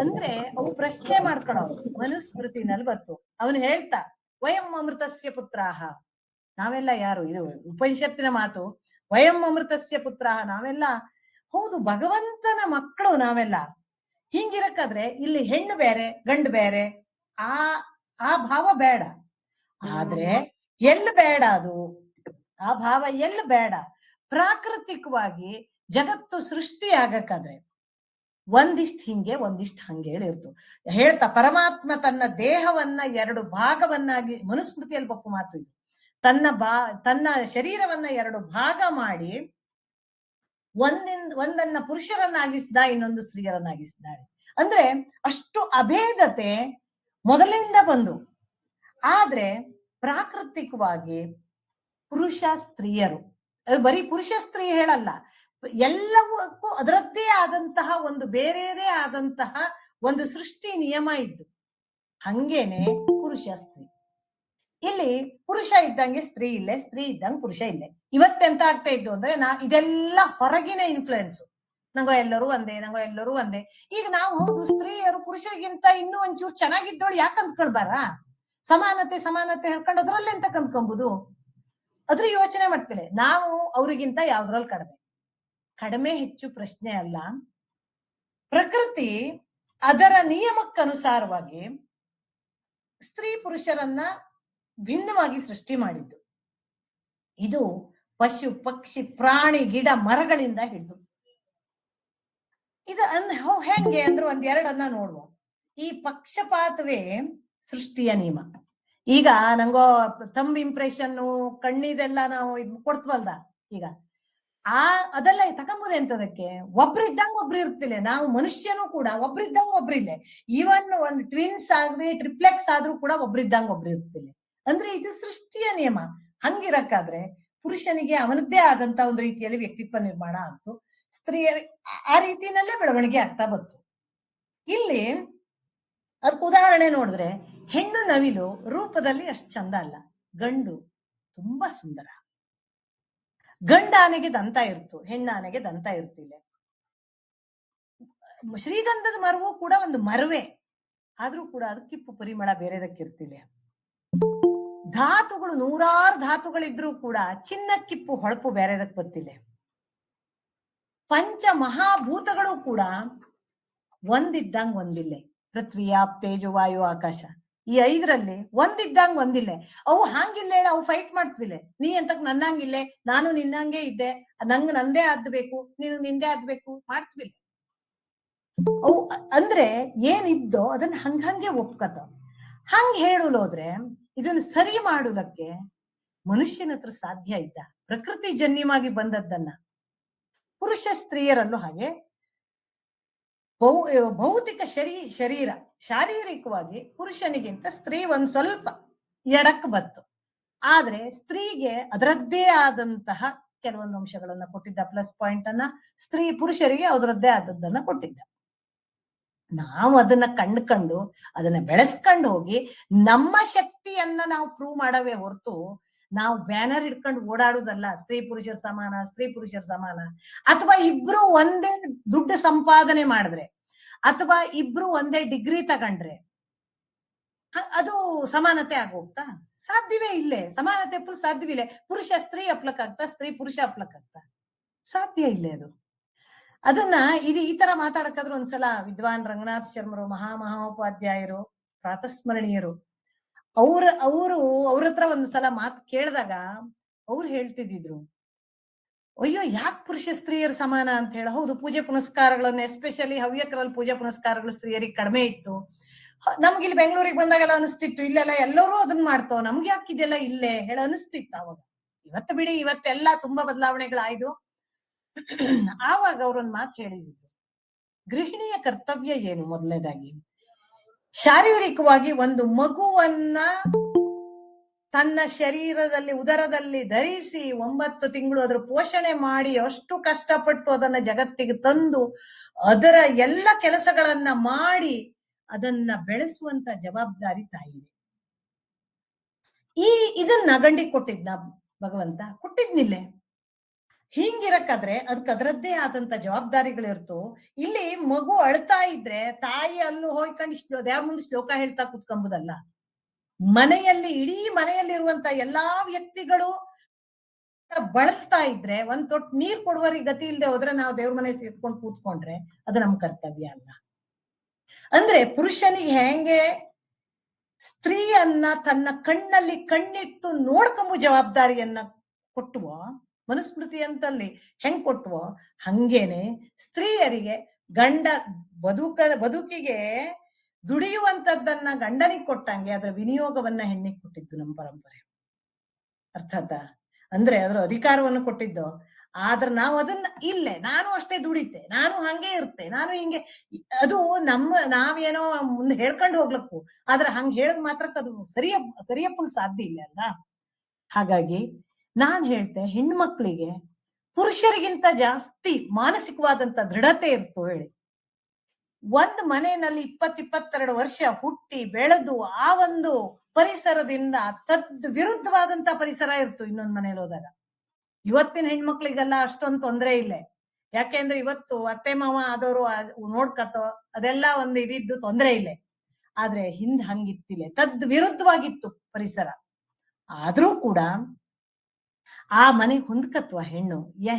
ಅಂದ್ರೆ ಅವು ಪ್ರಶ್ನೆ ಮಾಡ್ಕೊಳ್ಳೋರು ಮನುಸ್ಮೃತಿನಲ್ಲಿ ಬರ್ತು. ಅವನು ಹೇಳ್ತಾ, ವಯಂ ಅಮೃತಸ್ಯ ಪುತ್ರಾಹ, ನಾವೆಲ್ಲ ಯಾರು? ಇದು ಉಪನಿಷತ್ತಿನ ಮಾತು. ವಯಂ ಅಮೃತಸ್ಯ ಪುತ್ರಾಹ, ನಾವೆಲ್ಲ ಹೌದು ಭಗವಂತನ ಮಕ್ಕಳು ನಾವೆಲ್ಲ. ಹಿಂಗಿರಕ್ಕಾದ್ರೆ ಇಲ್ಲಿ ಹೆಣ್ಣು ಬೇರೆ ಗಂಡು ಬೇರೆ, ಆ ಭಾವ ಬೇಡ. ಆದ್ರೆ ಎಲ್ಲಿ ಬೇಡ ಅದು, ಆ ಭಾವ ಎಲ್ಲಿ ಬೇಡ. ಪ್ರಾಕೃತಿಕವಾಗಿ ಜಗತ್ತು ಸೃಷ್ಟಿ ಆಗಕ್ಕಾದ್ರೆ ಒಂದಿಷ್ಟು ಹಿಂಗೆ ಒಂದಿಷ್ಟು ಹಂಗೆ ಹೇಳಿರ್ತು. ಹೇಳ್ತಾ ಪರಮಾತ್ಮ ತನ್ನ ದೇಹವನ್ನ 2 ಭಾಗವನ್ನಾಗಿ, ಮನುಸ್ಮೃತಿಯಲ್ಲಿ ಬಪ್ಪು ಮಾತು ಇದು, ತನ್ನ ಶರೀರವನ್ನ 2 ಭಾಗ ಮಾಡಿ ಒಂದನ್ನ ಪುರುಷರನ್ನಾಗಿಸಿದ, ಇನ್ನೊಂದು ಸ್ತ್ರೀಯರನ್ನಾಗಿಸಿದ್ದಾಳೆ. ಅಂದ್ರೆ ಅಷ್ಟು ಅಭೇದತೆ ಮೊದಲಿಂದ ಬಂದು. ಆದ್ರೆ ಪ್ರಾಕೃತಿಕವಾಗಿ ಪುರುಷ ಸ್ತ್ರೀಯರು, ಬರೀ ಪುರುಷ ಸ್ತ್ರೀ ಹೇಳಲ್ಲ, ಎಲ್ಲವಕ್ಕೂ ಅದರದ್ದೇ ಆದಂತಹ ಒಂದು ಬೇರೆದೇ ಆದಂತಹ ಒಂದು ಸೃಷ್ಟಿ ನಿಯಮ ಇದ್ದು. ಹಂಗೇನೆ ಪುರುಷ ಸ್ತ್ರೀ. ಇಲ್ಲಿ ಪುರುಷ ಇದ್ದಂಗೆ ಸ್ತ್ರೀ ಇಲ್ಲೇ, ಸ್ತ್ರೀ ಇದ್ದಂಗೆ ಪುರುಷ ಇಲ್ಲೇ. ಇವತ್ತೆಂತ ಆಗ್ತಾ ಇದ್ದು ಅಂದ್ರೆ, ಇದೆಲ್ಲ ಹೊರಗಿನ ಇನ್ಫ್ಲುಯೆನ್ಸ್. ನಂಗೋ ಎಲ್ಲರೂ ಒಂದೇ. ಈಗ ನಾವು ಹೌದು ಸ್ತ್ರೀಯರು ಪುರುಷರಿಗಿಂತ ಇನ್ನೂ ಒಂಚೂರು ಚೆನ್ನಾಗಿದ್ದೋಳು ಯಾಕೆ ಅಂದ್ಕೊಳ್ಬಾರ? ಸಮಾನತೆ ಹೇಳ್ಕೊಂಡು ಅದ್ರಲ್ಲೇ ಎಂತ ಕಂದ್ಕೊಂಬುದು? ಅದ್ರ ಯೋಚನೆ ಮಾಡ್ತೇನೆ ನಾವು. ಅವ್ರಿಗಿಂತ ಯಾವ್ದ್ರಲ್ಲಿ ಕಡಿಮೆ ಹೆಚ್ಚು ಪ್ರಶ್ನೆ ಅಲ್ಲ. ಪ್ರಕೃತಿ ಅದರ ನಿಯಮಕ್ಕನುಸಾರವಾಗಿ ಸ್ತ್ರೀ ಪುರುಷರನ್ನ ಭಿನ್ನವಾಗಿ ಸೃಷ್ಟಿ ಮಾಡಿದ್ದು. ಇದು ಪಶು ಪಕ್ಷಿ ಪ್ರಾಣಿ ಗಿಡ ಮರಗಳಿಂದ ಹಿಡಿದು. ಇದು ಹೆಂಗೆ ಅಂದ್ರೆ ಒಂದೆರಡನ್ನ ನೋಡುವ. ಈ ಪಕ್ಷಪಾತವೇ ಸೃಷ್ಟಿಯ ನಿಯಮ. ಈಗ ನಂಗೋ ಥಂಬ್ ಇಂಪ್ರೆಷನ್ನು, ಕಣ್ಣಿದೆಲ್ಲ ನಾವು ಕೊಡ್ತವಲ್ದ, ಈಗ ಅದೆಲ್ಲ ತಕೊಂಬುದು ಎಂತದಕ್ಕೆ? ಒಬ್ರಿದ್ದಂಗ ಒಬ್ರು ಇರ್ತಿಲ್ಲ. ನಾವು ಮನುಷ್ಯನು ಕೂಡ ಒಬ್ರಿದ್ದಂಗ ಒಬ್ರಿಲ್ಲ. ಈವನ್ ಒಂದು ಟ್ವಿನ್ಸ್ ಆಗದೆ ಟ್ರಿಪ್ಲೆಕ್ಸ್ ಆದ್ರೂ ಕೂಡ ಒಬ್ರಿದ್ದಂಗ ಒಬ್ರು ಇರ್ತಿಲ್ಲ. ಅಂದ್ರೆ ಇದು ಸೃಷ್ಟಿಯ ನಿಯಮ. ಹಂಗಿರಕ್ಕಾದ್ರೆ ಪುರುಷನಿಗೆ ಅವನದ್ದೇ ಆದಂತ ಒಂದು ರೀತಿಯಲ್ಲಿ ವ್ಯಕ್ತಿತ್ವ ನಿರ್ಮಾಣ ಆಯ್ತು, ಸ್ತ್ರೀಯರ ಆ ರೀತಿನಲ್ಲೇ ಬೆಳವಣಿಗೆ ಆಗ್ತಾ ಬಂತು. ಇಲ್ಲಿ ಅದಕ್ಕೆ ಉದಾಹರಣೆ ನೋಡಿದ್ರೆ, ಹೆಣ್ಣು ನವಿಲು ರೂಪದಲ್ಲಿ ಅಷ್ಟು ಚಂದ ಅಲ್ಲ, ಗಂಡು ತುಂಬಾ ಸುಂದರ. ಗಂಡಾನೆಗೆ ದಂತ ಇರ್ತು, ಹೆಣ್ಣಾನೆಗೆ ದಂತ ಇರ್ತಿಲ್ಲ. ಶ್ರೀಗಂಧದ ಮರವೂ ಕೂಡ ಒಂದು ಮರವೇ, ಆದ್ರೂ ಕೂಡ ಅದಕ್ಕಿಪ್ಪು ಪರಿಮಳ ಬೇರೆದಕ್ಕಿರ್ತಿಲ್ಲ. ಧಾತುಗಳು 100 ಧಾತುಗಳಿದ್ರೂ ಕೂಡ ಚಿನ್ನಕ್ಕಿಪ್ಪು ಹೊಳಪು ಬೇರೆದಕ್ಕೆ ಗೊತ್ತಿಲ್ಲ. ಪಂಚ ಮಹಾಭೂತಗಳು ಕೂಡ ಒಂದಿದ್ದಂಗ ಒಂದಿಲ್ಲ. ಪೃಥ್ವಿ, ಆಪ್, ತೇಜು, ವಾಯು, ಆಕಾಶ. ಈ 5ರಲ್ಲಿ ಒಂದಿದ್ದಂಗ್ ಒಂದಿಲ್ಲ. ಅವು ಹಂಗಿಲ್ಲ ಹೇಳ, ಅವು ಫೈಟ್ ಮಾಡ್ತಿವಿಲೆ. ನೀ ಅಂತಕ್ ನನ್ನಂಗಿಲ್ಲೆ, ನಾನು ನಿನ್ನಂಗೆ ಇದ್ದೆ, ನಂಗ್ ನಂದೇ ಆದ್ಬೇಕು, ನೀನು ನಿಂದೇ ಆದ್ಬೇಕು ಮಾಡ್ತಿವಿಲ್ಲ. ಅವು ಅಂದ್ರೆ ಏನಿದ್ದೋ ಅದನ್ನ ಹಂಗೆ ಒಪ್ಕತಾವ. ಹಂಗ್ ಹೇಳುಲೋದ್ರೆ ಇದನ್ನ ಸರಿ ಮಾಡುದಕ್ಕೆ ಮನುಷ್ಯನ ಹತ್ರ ಸಾಧ್ಯ ಇದ್ದ, ಪ್ರಕೃತಿ ಜನ್ಯವಾಗಿ ಬಂದದ್ದನ್ನ. ಪುರುಷ ಸ್ತ್ರೀಯರಲ್ಲೂ ಹಾಗೆ ಭೌತಿಕ ಶರೀರ ಶಾರೀರಿಕವಾಗಿ ಪುರುಷನಿಗಿಂತ ಸ್ತ್ರೀ ಒಂದ್ ಸ್ವಲ್ಪ ಎಡಕ್ ಬತ್ತು. ಆದ್ರೆ ಸ್ತ್ರೀಗೆ ಅದರದ್ದೇ ಆದಂತಹ ಕೆಲವೊಂದು ಅಂಶಗಳನ್ನ ಕೊಟ್ಟಿದ್ದ, ಪ್ಲಸ್ ಪಾಯಿಂಟ್ ಅನ್ನ. ಪುರುಷರಿಗೆ ಅದರದ್ದೇ ಆದದ್ದನ್ನ ಕೊಟ್ಟಿದ್ದ. ನಾವು ಅದನ್ನ ಕಂಡು ಅದನ್ನ ಬೆಳೆಸ್ಕೊಂಡು ಹೋಗಿ ನಮ್ಮ ಶಕ್ತಿಯನ್ನ ನಾವು ಪ್ರೂವ್ ಮಾಡವೇ ಹೊರತು ನಾವು ಬ್ಯಾನರ್ ಹಿಡ್ಕೊಂಡು ಓಡಾಡುದಲ್ಲ. ಸ್ತ್ರೀ ಪುರುಷರ ಸಮಾನ, ಸ್ತ್ರೀ ಪುರುಷರ ಸಮಾನ. ಅಥವಾ ಇಬ್ರು ಒಂದೇ ದುಡ್ಡು ಸಂಪಾದನೆ ಮಾಡಿದ್ರೆ, ಅಥವಾ ಇಬ್ರು ಒಂದೇ ಡಿಗ್ರಿ ತಗೊಂಡ್ರೆ ಅದು ಸಮಾನತೆ ಆಗೋಗ್ತಾ? ಸಾಧ್ಯವೇ ಇಲ್ಲೇ. ಸಮಾನತೆ ಸಾಧ್ಯವಿಲ್ಲ. ಪುರುಷ ಸ್ತ್ರೀ ಅಪ್ಲಕ್ಕಾಗ್ತಾ, ಸ್ತ್ರೀ ಪುರುಷ ಅಪ್ಲಕ್ಕಾಗ್ತಾ? ಸಾಧ್ಯ ಇಲ್ಲ ಅದು. ಅದನ್ನ ಈ ತರ ಮಾತಾಡಕ್ಕಾದ್ರೂ ಒಂದ್ಸಲ ವಿದ್ವಾನ್ ರಂಗನಾಥ್ ಶರ್ಮರು, ಮಹಾಮಹೋಪಾಧ್ಯಾಯರು, ಪ್ರಾತಸ್ಮರಣೀಯರು, ಅವ್ರ ಹತ್ರ ಒಂದು ಸಲ ಮಾತು ಕೇಳಿದಾಗ ಅವ್ರು ಹೇಳ್ತಿದ್ರು, ಅಯ್ಯೋ ಯಾಕೆ ಪುರುಷ ಸ್ತ್ರೀಯರ ಸಮಾನ ಅಂತ ಹೇಳ. ಹೌದು, ಪೂಜೆ ಪುನಸ್ಕಾರಗಳನ್ನ ಎಸ್ಪೆಷಲಿ ಹವ್ಯಕರಲ್ಲಿ ಪೂಜೆ ಪುನಸ್ಕಾರಗಳು ಸ್ತ್ರೀಯರಿಗೆ ಕಡಿಮೆ ಇತ್ತು. ನಮ್ಗೆ ಇಲ್ಲಿ ಬೆಂಗಳೂರಿಗೆ ಬಂದಾಗೆಲ್ಲ ಅನಿಸ್ತಿತ್ತು, ಇಲ್ಲೆಲ್ಲ ಎಲ್ಲರೂ ಅದನ್ನ ಮಾಡ್ತಾವ, ನಮ್ಗೆ ಯಾಕಿದೆಲ್ಲ ಇಲ್ಲೇ ಹೇಳ ಅನಿಸ್ತಿತ್ತು ಅವಾಗ. ಇವತ್ತು ಬಿಡಿ, ಇವತ್ತೆಲ್ಲ ತುಂಬಾ ಬದಲಾವಣೆಗಳಾಯ್ತು. ಆವಾಗ ಅವ್ರೊಂದ್ ಮಾತು ಹೇಳಿದ್ರು, ಗೃಹಿಣಿಯ ಕರ್ತವ್ಯ ಏನು? ಮೊದಲನೇದಾಗಿ ಶಾರೀರಿಕವಾಗಿ ಒಂದು ಮಗುವನ್ನ ತನ್ನ ಶರೀರದಲ್ಲಿ, ಉದರದಲ್ಲಿ ಧರಿಸಿ 9 ತಿಂಗಳು ಅದ್ರ ಪೋಷಣೆ ಮಾಡಿ ಅಷ್ಟು ಕಷ್ಟಪಟ್ಟು ಅದನ್ನ ಜಗತ್ತಿಗೆ ತಂದು ಅದರ ಎಲ್ಲ ಕೆಲಸಗಳನ್ನ ಮಾಡಿ ಅದನ್ನ ಬೆಳೆಸುವಂತ ಜವಾಬ್ದಾರಿ ತಾಯಿದೆ. ಇದನ್ನ ಗಂಡಿಗೆ ಕೊಟ್ಟಿದ್ನ ಭಗವಂತ? ಕೊಟ್ಟಿದ್ನಿಲ್ಲೇ. ಹಿಂಗಿರಕ್ಕಾದ್ರೆ ಅದಕ್ಕೆ ಅದರದ್ದೇ ಆದಂತ ಜವಾಬ್ದಾರಿಗಳಿರ್ತು. ಇಲ್ಲಿ ಮಗು ಅಳ್ತಾ ಇದ್ರೆ ತಾಯಿ ಅಲ್ಲೂ ಹೋಯ್ಕೊಂಡು ಯಾರ ಮುಂದೆ ಶ್ಲೋಕ ಹೇಳ್ತಾ ಕುತ್ಕೊಂಬುದಲ್ಲ. ಮನೆಯಲ್ಲಿ ಇಡೀ ಮನೆಯಲ್ಲಿರುವಂತ ಎಲ್ಲಾ ವ್ಯಕ್ತಿಗಳು ಬಳಲ್ತಾ ಇದ್ರೆ ಒಂದ್ ತೊಟ್ಟು ನೀರ್ ಕೊಡುವರಿಗೆ ಗತಿ ಇಲ್ಲದೆ ಹೋದ್ರೆ ನಾವು ದೇವ್ರ ಮನೆ ಸೇರ್ಕೊಂಡು ಕೂತ್ಕೊಂಡ್ರೆ ಅದು ನಮ್ ಕರ್ತವ್ಯ ಅಲ್ಲ. ಅಂದ್ರೆ ಪುರುಷನಿಗೆ ಹೆಂಗೆ ಸ್ತ್ರೀಯನ್ನ ತನ್ನ ಕಣ್ಣಲ್ಲಿ ಕಣ್ಣಿಟ್ಟು ನೋಡ್ಕೊಂಬು ಜವಾಬ್ದಾರಿಯನ್ನ ಕೊಟ್ಟುವೋ, ಮನುಸ್ಮೃತಿ ಅಂತಲ್ಲಿ ಹೆಂಗ್ ಕೊಟ್ಟುವೋ ಹಂಗೇನೆ ಸ್ತ್ರೀಯರಿಗೆ ಗಂಡ ಬದುಕಿಗೆ ದುಡಿಯುವಂತದ್ದನ್ನ ಗಂಡನಿಗೆ ಕೊಟ್ಟಂಗೆ ಅದರ ವಿನಿಯೋಗವನ್ನ ಹೆಣ್ಣಿಗೆ ಕೊಟ್ಟಿದ್ದು ನಮ್ಮ ಪರಂಪರೆ. ಅರ್ಥಾತ? ಅಂದ್ರೆ ಅದರ ಅಧಿಕಾರವನ್ನು ಕೊಟ್ಟಿದ್ದು. ಆದ್ರೆ ನಾವು ಅದನ್ನ ಇಲ್ಲೇ ನಾನು ಅಷ್ಟೇ ದುಡಿತೆ, ನಾನು ಹಂಗೆ ಇರ್ತೆ, ನಾನು ಹಿಂಗೆ, ಅದು ನಾವೇನೋ ಮುಂದೆ ಹೇಳ್ಕೊಂಡು ಹೋಗ್ಲಕ್ಕು. ಆದ್ರೆ ಹಂಗ ಹೇಳದ್ ಮಾತ್ರಕ್ಕೆ ಅದು ಸರಿಯಪ್ಪಲು ಸಾಧ್ಯ ಇಲ್ಲ ಅಲ್ಲ. ಹಾಗಾಗಿ ನಾನ್ ಹೇಳ್ತೆ, ಹೆಣ್ಮಕ್ಳಿಗೆ ಪುರುಷರಿಗಿಂತ ಜಾಸ್ತಿ ಮಾನಸಿಕವಾದಂತ ದೃಢತೆ ಇರ್ತು ಹೇಳಿ. ಒಂದ್ ಮನೆಯಲ್ಲಿ 22 ವರ್ಷ ಹುಟ್ಟಿ ಬೆಳೆದು ಆ ಒಂದು ಪರಿಸರದಿಂದ ವಿರುದ್ಧವಾದಂತ ಪರಿಸರ ಇರ್ತು ಇನ್ನೊಂದ್ ಮನೇಲಿ ಹೋದಾಗ. ಇವತ್ತಿನ ಹೆಣ್ಮಕ್ಳಿಗೆಲ್ಲ ಅಷ್ಟೊಂದು ತೊಂದರೆ ಇಲ್ಲ. ಯಾಕೆಂದ್ರೆ ಇವತ್ತು ಅತ್ತೆ ಮಾವ ಆದವರು ನೋಡ್ಕತ್ತೋ ಅದೆಲ್ಲ ಒಂದು ಇದಿದ್ದು ತೊಂದರೆ ಇಲ್ಲ. ಆದ್ರೆ ಹಿಂದ್ ಹಂಗಿತ್ತಿಲ್ಲ, ವಿರುದ್ಧವಾಗಿತ್ತು ಪರಿಸರ. ಆದ್ರೂ ಕೂಡ ಆ ಮನೆಗೆ ಹೊಂದ್ಕತ್ವ ಹೆಣ್ಣು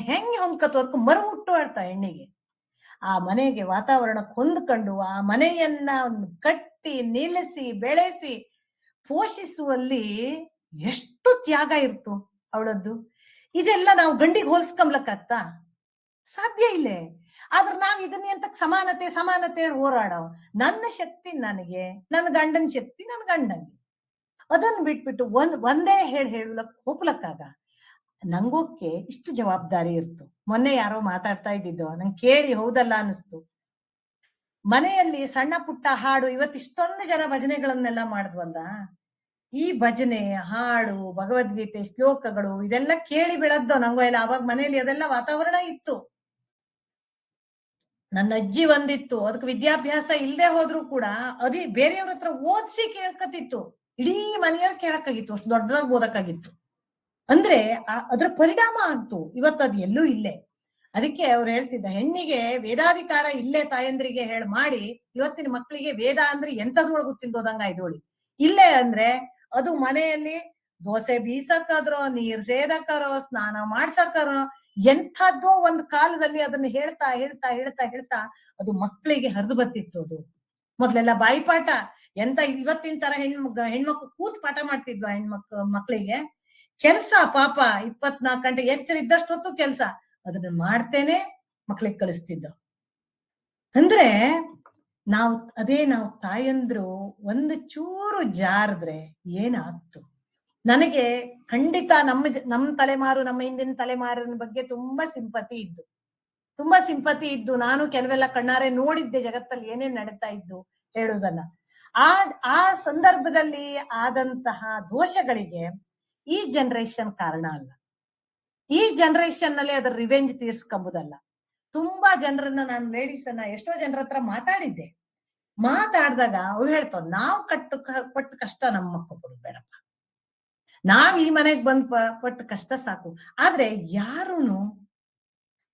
ಹೆಂಗೆ ಹೊಂದ್ಕತ್ವ ಅದಕ್ಕೆ ಮರು ಹುಟ್ಟು ಹೇಳ್ತಾ ಹೆಣ್ಣಿಗೆ. ಆ ಮನೆಗೆ ವಾತಾವರಣಕ್ಕೆ ಹೊಂದ್ಕೊಂಡು ಆ ಮನೆಯನ್ನ ಕಟ್ಟಿ ನಿಲ್ಲಿಸಿ ಬೆಳೆಸಿ ಪೋಷಿಸುವಲ್ಲಿ ಎಷ್ಟು ತ್ಯಾಗ ಇರ್ತು ಅವಳದ್ದು. ಇದೆಲ್ಲ ನಾವು ಗಂಡಿಗೆ ಹೋಲಿಸ್ಕೊಂಬ್ಲಕ್ಕಾಗ್ತಾ? ಸಾಧ್ಯ ಇಲ್ಲೇ. ಆದ್ರೆ ನಾವ್ ಇದನ್ನ ಎಂತಕ್ ಸಮಾನತೆ ಹೋರಾಡೋ. ನನ್ನ ಶಕ್ತಿ ನನಗೆ, ನನ್ನ ಗಂಡನ ಶಕ್ತಿ ನನ್ನ ಗಂಡನಿಗೆ. ಅದನ್ನ ಬಿಟ್ಬಿಟ್ಟು ಒಂದೇ ಹೇಳಕ್ ಒಪ್ಲಕ್ಕಾಗ? ನಂಗೋಕೆ ಇಷ್ಟು ಜವಾಬ್ದಾರಿ ಇರ್ತು. ಮೊನ್ನೆ ಯಾರೋ ಮಾತಾಡ್ತಾ ಇದ್ದಿದ್ದು ನಂಗೆ ಕೇಳಿ ಹೌದಲ್ಲ ಅನಿಸ್ತು. ಮನೆಯಲ್ಲಿ ಸಣ್ಣ ಪುಟ್ಟ ಹಾಡು, ಇವತ್ತಿಷ್ಟೊಂದು ಜನ ಭಜನೆಗಳನ್ನೆಲ್ಲ ಮಾಡಿದ್ವಲ್ಲ, ಈ ಭಜನೆ ಹಾಡು, ಭಗವದ್ಗೀತೆ ಶ್ಲೋಕಗಳು ಇದೆಲ್ಲ ಕೇಳಿ ಬೆಳದ್ದು ನಂಗೋ ಎಲ್ಲ. ಅವಾಗ ಮನೆಯಲ್ಲಿ ಅದೆಲ್ಲ ವಾತಾವರಣ ಇತ್ತು. ನನ್ನ ಅಜ್ಜಿ ಒಂದಿತ್ತು, ಅದಕ್ಕೆ ವಿದ್ಯಾಭ್ಯಾಸ ಇಲ್ಲದೆ ಹೋದ್ರು ಕೂಡ ಬೇರೆಯವ್ರ ಹತ್ರ ಓದಿಸಿ ಕೇಳ್ಕತಿತ್ತು. ಇಡೀ ಮನೆಯವ್ರು ಕೇಳಕ್ಕಾಗಿತ್ತು, ಅಷ್ಟು ದೊಡ್ಡದಾಗಿ ಓದಕ್ಕಾಗಿತ್ತು. ಅಂದ್ರೆ ಅದ್ರ ಪರಿಣಾಮ ಆಗ್ತು. ಇವತ್ತದು ಎಲ್ಲೂ ಇಲ್ಲೇ. ಅದಕ್ಕೆ ಅವ್ರು ಹೇಳ್ತಿದ್ದ, ಹೆಣ್ಣಿಗೆ ವೇದಾಧಿಕಾರ ಇಲ್ಲೇ ತಾಯಂದ್ರಿಗೆ ಮಾಡಿ ಇವತ್ತಿನ ಮಕ್ಕಳಿಗೆ ವೇದ ಅಂದ್ರೆ ಎಂತದ್ರೊಳಗೆ ಗೊತ್ತಿಲ್ದೋದಂಗ ಇದೋಳಿ. ಇಲ್ಲೇ ಅಂದ್ರೆ ಅದು ಮನೆಯಲ್ಲಿ ದೋಸೆ ಬೀಸಕ್ಕಾದ್ರೋ, ನೀರ್ ಸೇದಕ್ಕಾರೋ, ಸ್ನಾನ ಮಾಡ್ಸಕ್ಕಾರೋ, ಎಂಥದ್ದೋ ಒಂದು ಕಾಲದಲ್ಲಿ ಅದನ್ನ ಹೇಳ್ತಾ ಹೇಳ್ತಾ ಹೇಳ್ತಾ ಹೇಳ್ತಾ ಅದು ಮಕ್ಕಳಿಗೆ ಹರಿದು ಬರ್ತಿತ್ತು. ಅದು ಮೊದ್ಲೆಲ್ಲ ಬಾಯಿಪಾಠ ಎಂತ ಇವತ್ತಿನ ತರ ಹೆಣ್ಮಕ್ಳು ಕೂತ್ ಪಾಠ ಮಾಡ್ತಿದ್ವ ಮಕ್ಳಿಗೆ ಕೆಲ್ಸ ಪಾಪ 24 ಗಂಟೆ ಎಚ್ಚರ ಇದ್ದಷ್ಟು ಹೊತ್ತು ಕೆಲ್ಸ ಅದನ್ನ ಮಾಡ್ತೇನೆ ಮಕ್ಳಿಗೆ ಕಲಿಸ್ತಿದ್ದ. ಅಂದ್ರೆ ನಾವು ನಾವು ತಾಯಂದ್ರು ಒಂದು ಚೂರು ಜಾರದ್ರೆ ಏನಾಗ್ತು. ನನಗೆ ಖಂಡಿತ ನಮ್ಮ ತಲೆಮಾರು, ನಮ್ಮ ಹಿಂದಿನ ತಲೆಮಾರಿನ ಬಗ್ಗೆ ತುಂಬಾ ಸಿಂಪತಿ ಇದ್ದು ನಾನು ಕೆಲವೆಲ್ಲ ಕಣ್ಣಾರೆ ನೋಡಿದ್ದೆ ಜಗತ್ತಲ್ಲಿ ಏನೇನ್ ನಡೀತಾ ಇದ್ದು ಹೇಳುವುದನ್ನ. ಆ ಆ ಸಂದರ್ಭದಲ್ಲಿ ಆದಂತಹ ದೋಷಗಳಿಗೆ ಈ ಜನರೇಷನ್ ಕಾರಣ ಅಲ್ಲ. ಈ ಜನರೇಷನ್ ನಲ್ಲಿ ಅದರ ರಿವೆಂಜ್ ತೀರ್ಸ್ಕೊಂಬುದಲ್ಲ. ತುಂಬಾ ಜನರನ್ನ ನಾನು ಲೇಡೀಸ್ ಅನ್ನ ಎಷ್ಟೋ ಜನರ ಹತ್ರ ಮಾತಾಡಿದಾಗ ಅವ್ರು ಹೇಳ್ತಾವ್ ನಾವ್ ಪಟ್ಟ ಕಷ್ಟ ನಮ್ಮ ಮಕ್ಕಳು ಕೊಡುದು ಬೇಡಪ್ಪ, ನಾವ್ ಈ ಮನೆಗ್ ಪಟ್ಟ ಕಷ್ಟ ಸಾಕು. ಆದ್ರೆ ಯಾರುನು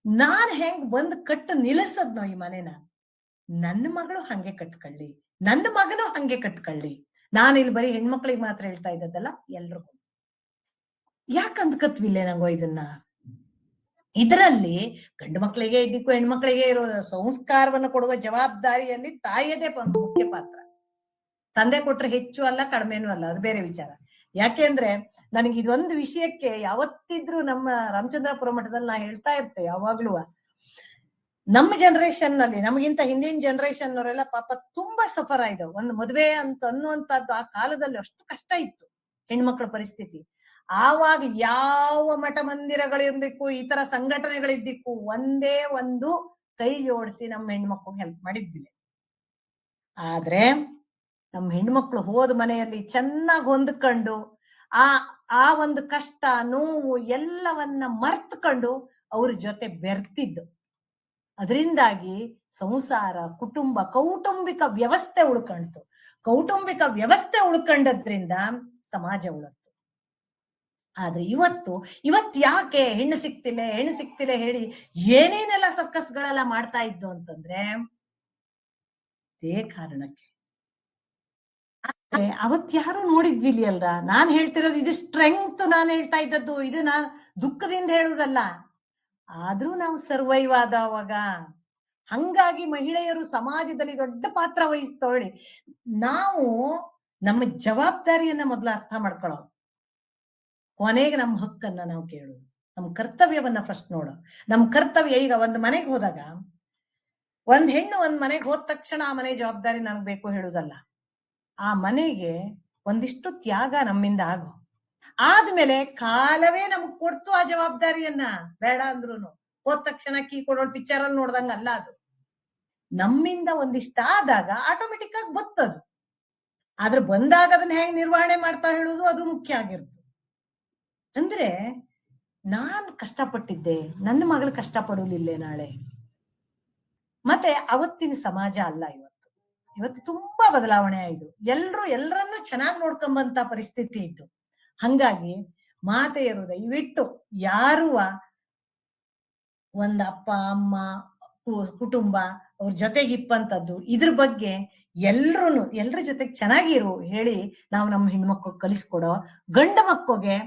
ನಾನ್ ಹೆಂಗ್ ಬಂದ್ ಕಟ್ಟು ನಿಲ್ಲಿಸದ್ನೋ ಈ ಮನೆನ ನನ್ನ ಮಗಳು ಹಂಗೆ ಕಟ್ಕೊಳ್ಳಿ, ನನ್ನ ಮಗನು ಹಂಗೆ ಕಟ್ಕೊಳ್ಳಿ. ನಾನು ಇಲ್ಲಿ ಬರೀ ಹೆಣ್ಮಕ್ಳಿಗೆ ಮಾತ್ರ ಹೇಳ್ತಾ ಇದ್ದದ್ದಲ್ಲ, ಎಲ್ರಿಗೂ. ಯಾಕಂದ್ಕತ್ವಿಲ್ಲೇ ನಂಗೋ ಇದನ್ನ. ಇದರಲ್ಲಿ ಗಂಡು ಮಕ್ಕಳಿಗೆ ಇದಕ್ಕೂ ಹೆಣ್ಮಕ್ಳಿಗೆ ಇರೋ ಸಂಸ್ಕಾರವನ್ನು ಕೊಡುವ ಜವಾಬ್ದಾರಿಯಲ್ಲಿ ತಾಯಿಯದೇ ಮುಖ್ಯ ಪಾತ್ರ. ತಂದೆ ಕೊಟ್ರೆ ಹೆಚ್ಚು ಅಲ್ಲ ಕಡಿಮೆನೂ ಅಲ್ಲ, ಅದು ಬೇರೆ ವಿಚಾರ. ಯಾಕೆಂದ್ರೆ ನನಗೆ ಇದೊಂದು ವಿಷಯಕ್ಕೆ ಯಾವತ್ತಿದ್ರು ನಮ್ಮ ರಾಮಚಂದ್ರಾಪುರ ಮಠದಲ್ಲಿ ನಾ ಹೇಳ್ತಾ ಇರ್ತೆ ಯಾವಾಗ್ಲೂ, ನಮ್ಮ ಜನರೇಷನ್ ನಲ್ಲಿ ನಮಗಿಂತ ಹಿಂದಿನ ಜನರೇಷನ್ ಅವರೆಲ್ಲ ಪಾಪ ತುಂಬಾ ಸಫರ್ ಆಯ್ತು. ಒಂದು ಮದುವೆ ಅಂತ ಅನ್ನುವಂತದ್ದು ಆ ಕಾಲದಲ್ಲಿ ಅಷ್ಟು ಕಷ್ಟ ಇತ್ತು ಹೆಣ್ಮಕ್ಳ ಪರಿಸ್ಥಿತಿ. ಆವಾಗ ಯಾವ ಮಠ ಮಂದಿರಗಳಿರ್ಲಿಕ್ಕೂ ಈ ತರ ಸಂಘಟನೆಗಳಿದ್ದಿಕ್ಕೂ ಒಂದೇ ಒಂದು ಕೈ ಜೋಡಿಸಿ ನಮ್ಮ ಹೆಣ್ಮಕ್ಳು ಹೆಲ್ಪ್ ಮಾಡಿದ್ದಿಲ್ಲ. ಆದ್ರೆ ನಮ್ಮ ಹೆಣ್ಮಕ್ಳು ಹೋದ ಮನೆಯಲ್ಲಿ ಚೆನ್ನಾಗಿ ಹೊಂದ್ಕೊಂಡು ಆ ಒಂದು ಕಷ್ಟ ನೋವು ಎಲ್ಲವನ್ನ ಮರ್ತ್ಕೊಂಡು ಅವ್ರ ಜೊತೆ ಬೆರ್ತಿದ್ದು. ಅದರಿಂದಾಗಿ ಸಂಸಾರ, ಕುಟುಂಬ, ಕೌಟುಂಬಿಕ ವ್ಯವಸ್ಥೆ ಉಳ್ಕಂತು. ಕೌಟುಂಬಿಕ ವ್ಯವಸ್ಥೆ ಉಳ್ಕೊಂಡದ್ರಿಂದ ಸಮಾಜ ಉಳತ್ತು. ಆದ್ರೆ ಇವತ್ ಯಾಕೆ ಹೆಣ್ಣು ಸಿಕ್ತಿಲ್ಲ ಹೇಳಿ ಏನೇನೆಲ್ಲ ಸರ್ಕಸ್ಗಳೆಲ್ಲ ಮಾಡ್ತಾ ಇದ್ದು ಅಂತಂದ್ರೆ ಇದೇ ಕಾರಣಕ್ಕೆ. ಅವತ್ ಯಾರು ನೋಡಿದ್ವಿಲಿ ಅಲ್ದ. ನಾನ್ ಹೇಳ್ತಿರೋದು ಇದು ಸ್ಟ್ರೆಂಗ್ತ್, ನಾನು ಹೇಳ್ತಾ ಇದ್ದದ್ದು ಇದು ನಾನ್ ದುಃಖದಿಂದ ಹೇಳುವುದಲ್ಲ. ಆದ್ರೂ ನಾವು ಸರ್ವೈವ್ ಆದವಾಗ. ಹಂಗಾಗಿ ಮಹಿಳೆಯರು ಸಮಾಜದಲ್ಲಿ ದೊಡ್ಡ ಪಾತ್ರ ವಹಿಸ್ತೋಳಿ. ನಾವು ನಮ್ಮ ಜವಾಬ್ದಾರಿಯನ್ನ ಮೊದಲು ಅರ್ಥ ಮಾಡ್ಕೊಳ್ಳೋ, ಕೊನೆಗೆ ನಮ್ಮ ಹಕ್ಕನ್ನ ನಾವು ಕೇಳೋದು, ನಮ್ಮ ಕರ್ತವ್ಯವನ್ನ ಫಸ್ಟ್ ನೋಡೋ. ನಮ್ಮ ಕರ್ತವ್ಯ ಈಗ ಒಂದ್ ಮನೆಗೆ ಹೋದಾಗ ಒಂದ್ ಹೆಣ್ಣು ಒಂದ್ ಮನೆಗೆ ಹೋದ ತಕ್ಷಣ ಆ ಮನೆ ಜವಾಬ್ದಾರಿ ನನಗ್ ಬೇಕು ಹೇಳುದಲ್ಲ. ಆ ಮನೆಗೆ ಒಂದಿಷ್ಟು ತ್ಯಾಗ ನಮ್ಮಿಂದ ಆದ್ಮೇಲೆ ಕಾಲವೇ ನಮಗ್ ಕೊಡ್ತು ಆ ಜವಾಬ್ದಾರಿಯನ್ನ. ಬೇಡ ಅಂದ್ರುನು ಹೋದ ತಕ್ಷಣ ಕೀ ಕೊಡೋಳು ಪಿಕ್ಚರ್ ಅಲ್ಲಿ ನೋಡ್ದಂಗ ಅಲ್ಲ ಅದು. ನಮ್ಮಿಂದ ಒಂದಿಷ್ಟ ಆದಾಗ ಆಟೋಮೆಟಿಕ್ ಆಗಿ ಬತ್ತದು. ಆದ್ರೆ ಬಂದಾಗ ಅದನ್ನ ಹೆಂಗ್ ನಿರ್ವಹಣೆ ಮಾಡ್ತಾ ಹೇಳುದು ಅದು ಮುಖ್ಯ ಆಗಿರುತ್ತೆ. ಅಂದ್ರೆ ನಾನ್ ಕಷ್ಟಪಟ್ಟಿದ್ದೆ, ನನ್ನ ಮಗಳು ಕಷ್ಟ ಪಡಲಿಲ್ಲೇ ನಾಳೆ. ಮತ್ತೆ ಅವತ್ತಿನ ಸಮಾಜ ಅಲ್ಲ ಇವತ್ತು ತುಂಬಾ ಬದಲಾವಣೆ ಆಯ್ತು. ಎಲ್ಲರನ್ನೂ ಚೆನ್ನಾಗಿ ನೋಡ್ಕೊಂಬಂತ ಪರಿಸ್ಥಿತಿ ಇತ್ತು. ಹಂಗಾಗಿ ಮಾತೆಯರು ದಯವಿಟ್ಟು ಯಾರುವ ಒಂದ್ ಅಪ್ಪ ಅಮ್ಮ ಕುಟುಂಬ ಅವ್ರ ಜೊತೆಗೆ ಇಪ್ಪಂತದ್ದು ಇದ್ರ ಬಗ್ಗೆ ಎಲ್ರ ಜೊತೆಗೆ ಚೆನ್ನಾಗಿರು ಹೇಳಿ ನಾವು ನಮ್ಮ ಹೆಣ್ಮಕ್ಳು ಕಲಿಸ್ಕೊಡೋ. ಗಂಡ ಮಕ್ಕಳಿಗೆ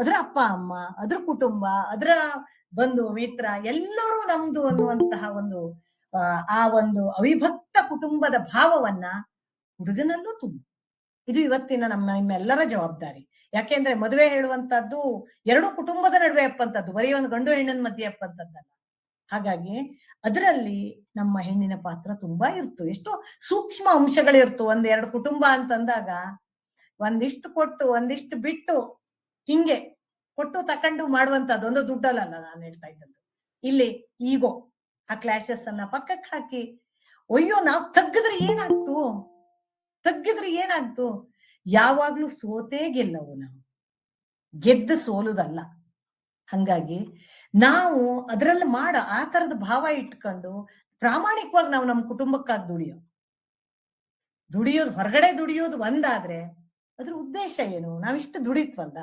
ಅದ್ರ ಅಪ್ಪ ಅಮ್ಮ, ಅದ್ರ ಕುಟುಂಬ, ಅದ್ರ ಬಂಧು ಮಿತ್ರ ಎಲ್ಲರೂ ನಮ್ದು ಅನ್ನುವಂತಹ ಆ ಒಂದು ಅವಿಭಕ್ತ ಕುಟುಂಬದ ಭಾವವನ್ನ ಹುಡುಗನಲ್ಲೂ ತುಂಬ. ಇದು ಇವತ್ತಿನ ನಿಮ್ಮೆಲ್ಲರ ಜವಾಬ್ದಾರಿ. ಯಾಕೆಂದ್ರೆ ಮದುವೆ ಹೇಳುವಂತದ್ದು ಎರಡು ಕುಟುಂಬದ ನಡುವೆ ಅಪ್ಪಂತದ್ದು, ಬರೀ ಒಂದು ಗಂಡು ಹೆಣ್ಣಿನ ಮಧ್ಯೆ ಅಪ್ಪಂತದ್ದಲ್ಲ. ಹಾಗಾಗಿ ಅದರಲ್ಲಿ ನಮ್ಮ ಹೆಣ್ಣಿನ ಪಾತ್ರ ತುಂಬಾ ಇರ್ತು. ಎಷ್ಟೋ ಸೂಕ್ಷ್ಮ ಅಂಶಗಳಿರ್ತು. ಒಂದೆರಡು ಕುಟುಂಬ ಅಂತಂದಾಗ ಒಂದಿಷ್ಟು ಕೊಟ್ಟು ಒಂದಿಷ್ಟು ಬಿಟ್ಟು ಹಿಂಗೆ ಕೊಟ್ಟು ತಕೊಂಡು ಮಾಡುವಂತದ್ದು ಒಂದು ದುಡ್ಡಲ್ಲ ನಾನು ಹೇಳ್ತಾ ಇದ್ದದ್ದು. ಇಲ್ಲಿ ಈಗೋ ಆ ಕ್ಲಾಶಸ್ ಅನ್ನ ಪಕ್ಕಕ್ಕೆ ಹಾಕಿ ಅಯ್ಯೋ ನಾವು ತಗ್ಗಿದ್ರೆ ಏನಾಗ್ತು. ಯಾವಾಗ್ಲೂ ಸೋತೇ ಗೆಲ್ಲವು ನಾವು, ಗೆದ್ದು ಸೋಲುದಲ್ಲ. ಹಂಗಾಗಿ ನಾವು ಅದ್ರಲ್ಲಿ ಆ ತರದ ಭಾವ ಇಟ್ಕೊಂಡು ಪ್ರಾಮಾಣಿಕವಾಗಿ ನಾವು ನಮ್ಮ ಕುಟುಂಬಕ್ಕಾಗಿ ದುಡಿಯೋದು ಹೊರಗಡೆ ದುಡಿಯೋದು ಒಂದಾದ್ರೆ ಅದ್ರ ಉದ್ದೇಶ ಏನು? ನಾವಿಷ್ಟು ದುಡಿತ್ವಲ್ಲ,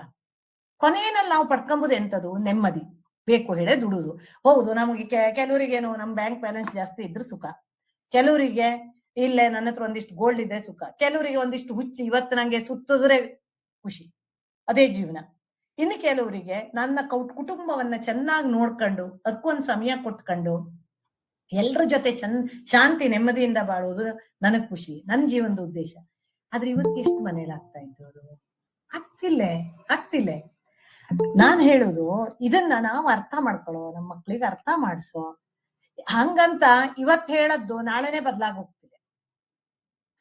ಕೊನೆಯಲ್ಲಿ ನಾವು ಪಡ್ಕೊಂಬುದು ಎಂತದು? ನೆಮ್ಮದಿ ಬೇಕು ಹೇಳೇ ದುಡುದು. ಹೌದು, ನಮಗೆ ಕೆಲವರಿಗೇನು ನಮ್ ಬ್ಯಾಂಕ್ ಬ್ಯಾಲೆನ್ಸ್ ಜಾಸ್ತಿ ಇದ್ರೆ ಸುಖ, ಕೆಲವರಿಗೆ ಇಲ್ಲೇ ನನ್ನ ಹತ್ರ ಒಂದಿಷ್ಟು ಗೋಲ್ಡ್ ಇದೆ ಸುಖ, ಕೆಲವರಿಗೆ ಒಂದಿಷ್ಟು ಹುಚ್ಚಿ ಇವತ್ತು ನಂಗೆ ಸುತ್ತಿದ್ರೆ ಖುಷಿ, ಅದೇ ಜೀವನ. ಇನ್ನು ಕೆಲವರಿಗೆ ನನ್ನ ಕುಟುಂಬವನ್ನ ಚೆನ್ನಾಗಿ ನೋಡ್ಕೊಂಡು ಅದಕ್ಕೊಂದು ಸಮಯ ಕೊಟ್ಕೊಂಡು ಎಲ್ರ ಜೊತೆ ಶಾಂತಿ ನೆಮ್ಮದಿಯಿಂದ ಬಾಳುವುದು ನನಗ್ ಖುಷಿ, ನನ್ ಜೀವನದ ಉದ್ದೇಶ. ಆದ್ರೆ ಇವತ್ತು ಎಷ್ಟು ಮನೇಲಿ ಆಗ್ತಾ ಇದ್ದವರು ಆಗ್ತಿಲ್ಲ, ಆಗ್ತಿಲ್ಲ. ನಾನ್ ಹೇಳುದು ಇದನ್ನ ನಾವು ಅರ್ಥ ಮಾಡ್ಕೊಳ್ಳೋ, ನಮ್ಮ ಮಕ್ಳಿಗೆ ಅರ್ಥ ಮಾಡ್ಸೋ. ಹಂಗಂತ ಇವತ್ ಹೇಳದ್ದು ನಾಳೆನೆ ಬದಲಾಗಿ ಹೋಗ್ತಿದೆ,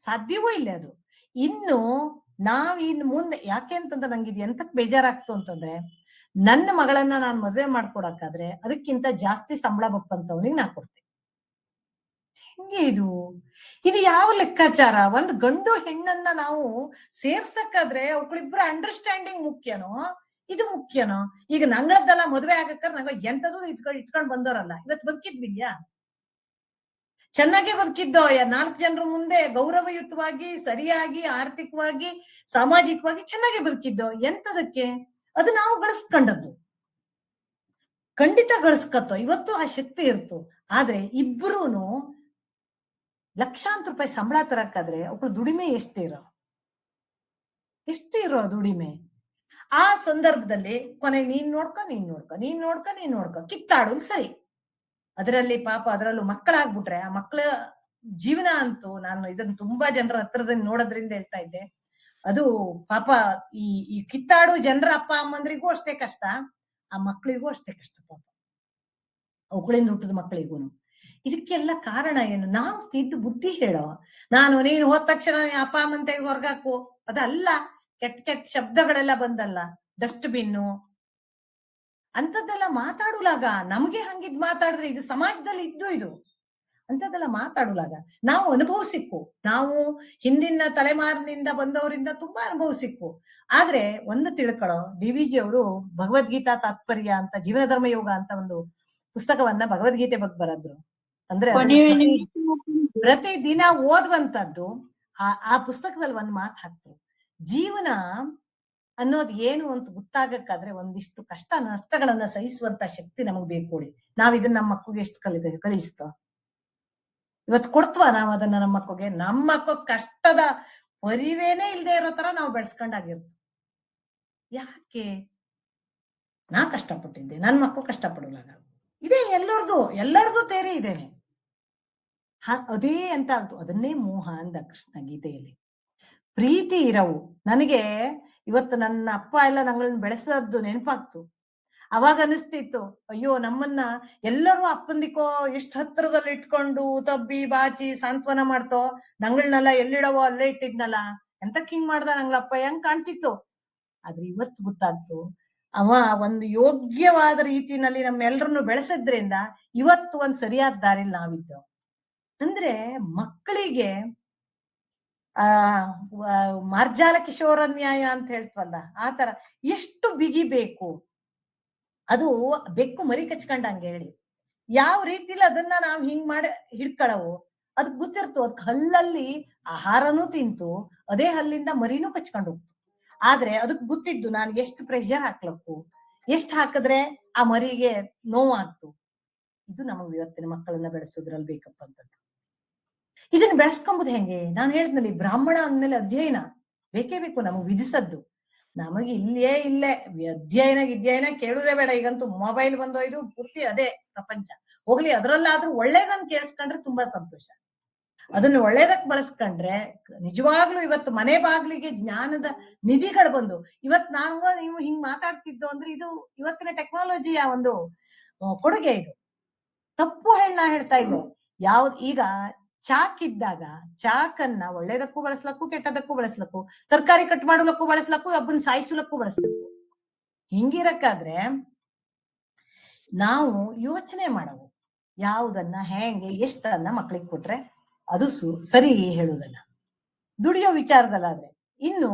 ಸಾಧ್ಯವೂ ಇಲ್ಲ ಅದು. ಇನ್ನು ಇನ್ ಮುಂದೆ ಯಾಕೆ ಅಂತಂದ್ರೆ ನಂಗೆ ಇದು ಎಂತಕ್ ಬೇಜಾರಾಗ್ತು ಅಂತಂದ್ರೆ, ನನ್ನ ಮಗಳನ್ನ ನಾನ್ ಮದ್ವೆ ಮಾಡ್ಕೊಡಕ್ಕಾದ್ರೆ ಅದಕ್ಕಿಂತ ಜಾಸ್ತಿ ಸಂಬಳ ಬಪ್ಪಂತವ್ನಿಗೆ ನಾ ಕೊಡ್ತೀನಿ. ಹೆಂಗೆ ಇದು? ಇದು ಯಾವ ಲೆಕ್ಕಾಚಾರ? ಒಂದ್ ಗಂಡು ಹೆಣ್ಣನ್ನ ನಾವು ಸೇರ್ಸಕ್ಕಾದ್ರೆ ಅವ್ಗಳಿಬ್ರ ಅಂಡರ್ಸ್ಟ್ಯಾಂಡಿಂಗ್ ಮುಖ್ಯನೋ, ಇದು ಮುಖ್ಯನೋ? ಈಗ ನಂಗಳದ್ದೆಲ್ಲ ಮದ್ವೆ ಆಗಕ್ಕ ನಂಗ ಎಂತದೂ ಇಟ್ಕೊಂಡ್ ಬಂದವರಲ್ಲ, ಇವತ್ ಬದುಕಿದ್ವಿದ್ಯಾ? ಚೆನ್ನಾಗೇ ಬದುಕಿದ್ದೋ, 4 ಜನರ ಮುಂದೆ ಗೌರವಯುತವಾಗಿ, ಸರಿಯಾಗಿ, ಆರ್ಥಿಕವಾಗಿ, ಸಾಮಾಜಿಕವಾಗಿ ಚೆನ್ನಾಗೇ ಬದುಕಿದ್ದೋ. ಎಂತದಕ್ಕೆ? ಅದು ನಾವು ಗಳಿಸ್ಕೊಂಡದ್ದು. ಖಂಡಿತ ಗಳಿಸ್ಕತ್ತೋ, ಇವತ್ತು ಆ ಶಕ್ತಿ ಇರ್ತು. ಆದ್ರೆ ಇಬ್ರೂನು ಲಕ್ಷಾಂತರ ರೂಪಾಯಿ ಸಂಬಳ ತರಕ್ಕಾದ್ರೆ ಒಬ್ಳು ದುಡಿಮೆ ಎಷ್ಟು ಇರೋ ದುಡಿಮೆ. ಆ ಸಂದರ್ಭದಲ್ಲಿ ಕೊನೆಗೆ ನೀನ್ ನೋಡ್ಕೊ ಕಿತ್ತಾಡೋದು ಸರಿ. ಅದರಲ್ಲಿ ಪಾಪ ಅದರಲ್ಲೂ ಮಕ್ಕಳಾಗ್ಬಿಟ್ರೆ ಆ ಮಕ್ಕಳ ಜೀವನ ಅಂತೂ, ನಾನು ಇದನ್ನ ತುಂಬಾ ಜನರ ಹತ್ರದಿಂದ ನೋಡೋದ್ರಿಂದ ಹೇಳ್ತಾ ಇದ್ದೆ. ಅದು ಪಾಪ ಈ ಈ ಕಿತ್ತಾಡು ಜನರ ಅಪ್ಪ ಅಮ್ಮಂದ್ರಿಗೂ ಅಷ್ಟೇ ಕಷ್ಟ, ಆ ಮಕ್ಕಳಿಗೂ ಅಷ್ಟೇ ಕಷ್ಟ ಪಾಪ, ಅವುಗಳಿಂದ ಹುಟ್ಟಿದ ಮಕ್ಕಳಿಗೂನು. ಇದಕ್ಕೆಲ್ಲ ಕಾರಣ ಏನು? ನಾವು ತಿದ್ದು ಬುದ್ಧಿ ಹೇಳೋ. ನೀನು ಹೋದ ತಕ್ಷಣ ಅಪ್ಪ ಅಮ್ಮನ್ ತೆಗೆದು ಹೊರ್ಗಾಕು ಅದಲ್ಲ. ಕೆಟ್ಟ ಶಬ್ದಗಳೆಲ್ಲ ಬಂದಲ್ಲ, ಡಸ್ಟ್ಬಿನ್ನು ಅಂತದ್ದೆಲ್ಲ ಮಾತಾಡುಲಾಗ ನಮಗೆ ಹಂಗಿದ್ ಮಾತಾಡಿದ್ರೆ ಇದು ಸಮಾಜದಲ್ಲಿ ಇದು ಅಂತದೆಲ್ಲ ಮಾತಾಡುಲಾಗ ನಾವು ಅನುಭವಿಸಿಕ್ಕು. ನಾವು ಹಿಂದಿನ ತಲೆಮಾರಿನಿಂದ ಬಂದವರಿಂದ ತುಂಬಾ ಅನುಭವಿಸಿಕ್ಕು. ಆದ್ರೆ ಒಂದು ತಿಳ್ಕೊಳ್ಳೋ, DVG ಅವರು ಭಗವದ್ಗೀತಾ ತಾತ್ಪರ್ಯ ಅಂತ ಜೀವನ ಧರ್ಮ ಯೋಗ ಅಂತ ಒಂದು ಪುಸ್ತಕವನ್ನ ಭಗವದ್ಗೀತೆ ಬಗ್ಗೆ ಬರೆದ್ರು. ಅಂದ್ರೆ ಪ್ರತಿ ದಿನ ಓದುವಂತದ್ದು. ಆ ಪುಸ್ತಕದಲ್ಲಿ ಒಂದ್ ಮಾತು ಹಾಕ್ತು, ಜೀವನ ಅನ್ನೋದು ಏನು ಅಂತ ಗೊತ್ತಾಗಕ್ಕಾದ್ರೆ ಒಂದಿಷ್ಟು ಕಷ್ಟ ನಷ್ಟಗಳನ್ನ ಸಹಿಸುವಂತ ಶಕ್ತಿ ನಮಗ್ ಬೇಕು. ನಾವ್ ಇದನ್ನ ನಮ್ಮ ಮಕ್ಕಳಿಗೆ ಎಷ್ಟು ಕಲಿಸ್ತೋ? ಇವತ್ತು ಕೊಡ್ತ್ವ ನಾವ್ ಅದನ್ನ ನಮ್ಮ ಮಕ್ಕಳಿಗೆ ಕಷ್ಟದ ಪರಿವೇನೇ ಇಲ್ದೇ ಇರೋ ತರ ನಾವು ಬೆಳೆಸ್ಕೊಂಡಾಗಿರ್ತು. ಯಾಕೆ? ನಾ ಕಷ್ಟಪಟ್ಟಿದ್ದೆ, ನನ್ ಮಕ್ಕಳು ಕಷ್ಟಪಡಲಾಗ ಇದೇ ಎಲ್ಲರದು ತೇರಿ ಇದೇನೆ. ಅದೇ ಅಂತ ಆಗ್ತು. ಅದನ್ನೇ ಮೋಹ ಅಂದ ಕೃಷ್ಣ ಗೀತೆಯಲ್ಲಿ. ಪ್ರೀತಿ ಇರವು. ನನಗೆ ಇವತ್ತು ನನ್ನ ಅಪ್ಪ ಎಲ್ಲ ನಂಗಳನ್ನ ಬೆಳೆಸದ್ದು ನೆನಪಾಗ್ತು. ಅವಾಗ ಅನಿಸ್ತಿತ್ತು, ಅಯ್ಯೋ ನಮ್ಮನ್ನ ಎಲ್ಲರೂ ಅಪ್ಪಂದಿಕೋ ಎಷ್ಟು ಹತ್ರದಲ್ಲಿ ಇಟ್ಕೊಂಡು ತಬ್ಬಿ ಬಾಚಿ ಸಾಂತ್ವನ ಮಾಡ್ತೋ, ನಂಗಳನ್ನೆಲ್ಲ ಎಲ್ಲಿಡವೋ ಅಲ್ಲೇ ಇಟ್ಟಿದ್ನಲ್ಲ, ಎಂತಕ್ ಹಿಂಗ್ ಮಾಡ್ದ ನಂಗ್ಲಪ್ಪ, ಹೆಂಗ್ ಕಾಣ್ತಿತ್ತು. ಆದ್ರೆ ಇವತ್ತು ಗೊತ್ತಾಗ್ತು, ಅವ ಒಂದು ಯೋಗ್ಯವಾದ ರೀತಿನಲ್ಲಿ ನಮ್ಮೆಲ್ಲರನ್ನು ಬೆಳೆಸಿದ್ರಿಂದ ಇವತ್ತು ಒಂದ್ ಸರಿಯಾದ ದಾರಿಲಿ ನಾವಿದ್ದೆವು. ಅಂದ್ರೆ ಮಕ್ಕಳಿಗೆ ಆ ಮಾರ್ಜಾಲ ಕಿಶೋರ ನ್ಯಾಯ ಅಂತ ಹೇಳ್ತವಲ್ಲ, ಆ ತರ ಎಷ್ಟು ಬಿಗಿಬೇಕು. ಅದು ಬೆಕ್ಕು ಮರಿ ಕಚ್ಕೊಂಡಂಗೆ ಹೇಳಿ, ಯಾವ ರೀತಿಲಿ ಅದನ್ನ ನಾವ್ ಹಿಂಗ್ ಮಾಡಿ ಹಿಡ್ಕೊಳ್ಳವು ಅದಕ್ ಗೊತ್ತಿರ್ತು. ಅದಕ್ ಹಲ್ಲಲ್ಲಿ ಆಹಾರನೂ ತಿಂತು, ಅದೇ ಹಲ್ಲಿಂದ ಮರಿನೂ ಕಚ್ಕೊಂಡು ಹೋಗ್ತು. ಆದ್ರೆ ಅದಕ್ ಗೊತ್ತಿದ್ದು ನಾನು ಎಷ್ಟು ಪ್ರೆಷರ್ ಹಾಕ್ಲಕ್ಕು, ಎಷ್ಟು ಹಾಕಿದ್ರೆ ಆ ಮರಿಗೆ ನೋವಾಗ್ತು. ಇದು ನಮಗ್ ಇವತ್ತಿನ ಮಕ್ಕಳನ್ನ ಬೆಳೆಸೋದ್ರಲ್ಲಿ ಬೇಕಪ್ಪ ಅಂತದ್ದು. ಇದನ್ನ ಬೆಳೆಸ್ಕೊಂಬುದು ಹೆಂಗೆ? ನಾನು ಹೇಳಿದ್ನಲ್ಲಿ, ಬ್ರಾಹ್ಮಣ ಅಂದ್ಮೇಲೆ ಅಧ್ಯಯನ ಬೇಕೇ ಬೇಕು ನಮಗ್ ವಿಧಿಸದ್ದು. ನಮಗೆ ಇಲ್ಲೇ ಅಧ್ಯಯನ ಕೇಳುದೇ ಬೇಡ. ಈಗಂತೂ ಮೊಬೈಲ್ ಬಂದೋಯ್ದು, ಪೂರ್ತಿ ಅದೇ ಪ್ರಪಂಚ. ಹೋಗ್ಲಿ, ಅದ್ರಲ್ಲಾದ್ರೂ ಒಳ್ಳೇದನ್ನ ಕೇಳಿಸ್ಕೊಂಡ್ರೆ ತುಂಬಾ ಸಂತೋಷ. ಅದನ್ನ ಒಳ್ಳೇದಕ್ ಬಳಸ್ಕೊಂಡ್ರೆ ನಿಜವಾಗ್ಲೂ ಇವತ್ತು ಮನೆ ಬಾಗ್ಲಿಗೆ ಜ್ಞಾನದ ನಿಧಿಗಳು ಬಂದು, ಇವತ್ ನೀವು ಹಿಂಗ್ ಮಾತಾಡ್ತಿದ್ದು ಅಂದ್ರೆ ಇದು ಇವತ್ತಿನ ಟೆಕ್ನಾಲಜಿಯ ಒಂದು ಕೊಡುಗೆ. ಇದು ತಪ್ಪು ನಾ ಹೇಳ್ತಾ ಇಲ್ಲ. ಈಗ ಚಾಕ್ ಚಾಕನ್ನ ಒಳ್ಳೇದಕ್ಕೂ ಬಳಸ್ಲಕ್ಕು, ಕೆಟ್ಟದಕ್ಕೂ ಬಳಸ್ಲಕ್ಕು, ತರಕಾರಿ ಕಟ್ ಮಾಡ್ಲಕ್ಕೂ ಬಳಸ್ಲಕ್ಕು, ಒಬ್ಬನ್ ಸಾಯಿಸ್ಲಕ್ಕೂ ಬಳಸ್ಲಕ್ಕು. ಹಿಂಗಿರಕ್ಕಾದ್ರೆ ನಾವು ಯೋಚನೆ ಮಾಡವು, ಯಾವುದನ್ನ ಹೆಂಗೆ ಎಷ್ಟನ್ನ ಮಕ್ಳಿಗೆ ಕೊಟ್ರೆ ಅದು ಸರಿ ಹೇಳುವುದಲ್ಲ. ದುಡಿಯೋ ವಿಚಾರದಲ್ಲಾದ್ರೆ. ಇನ್ನು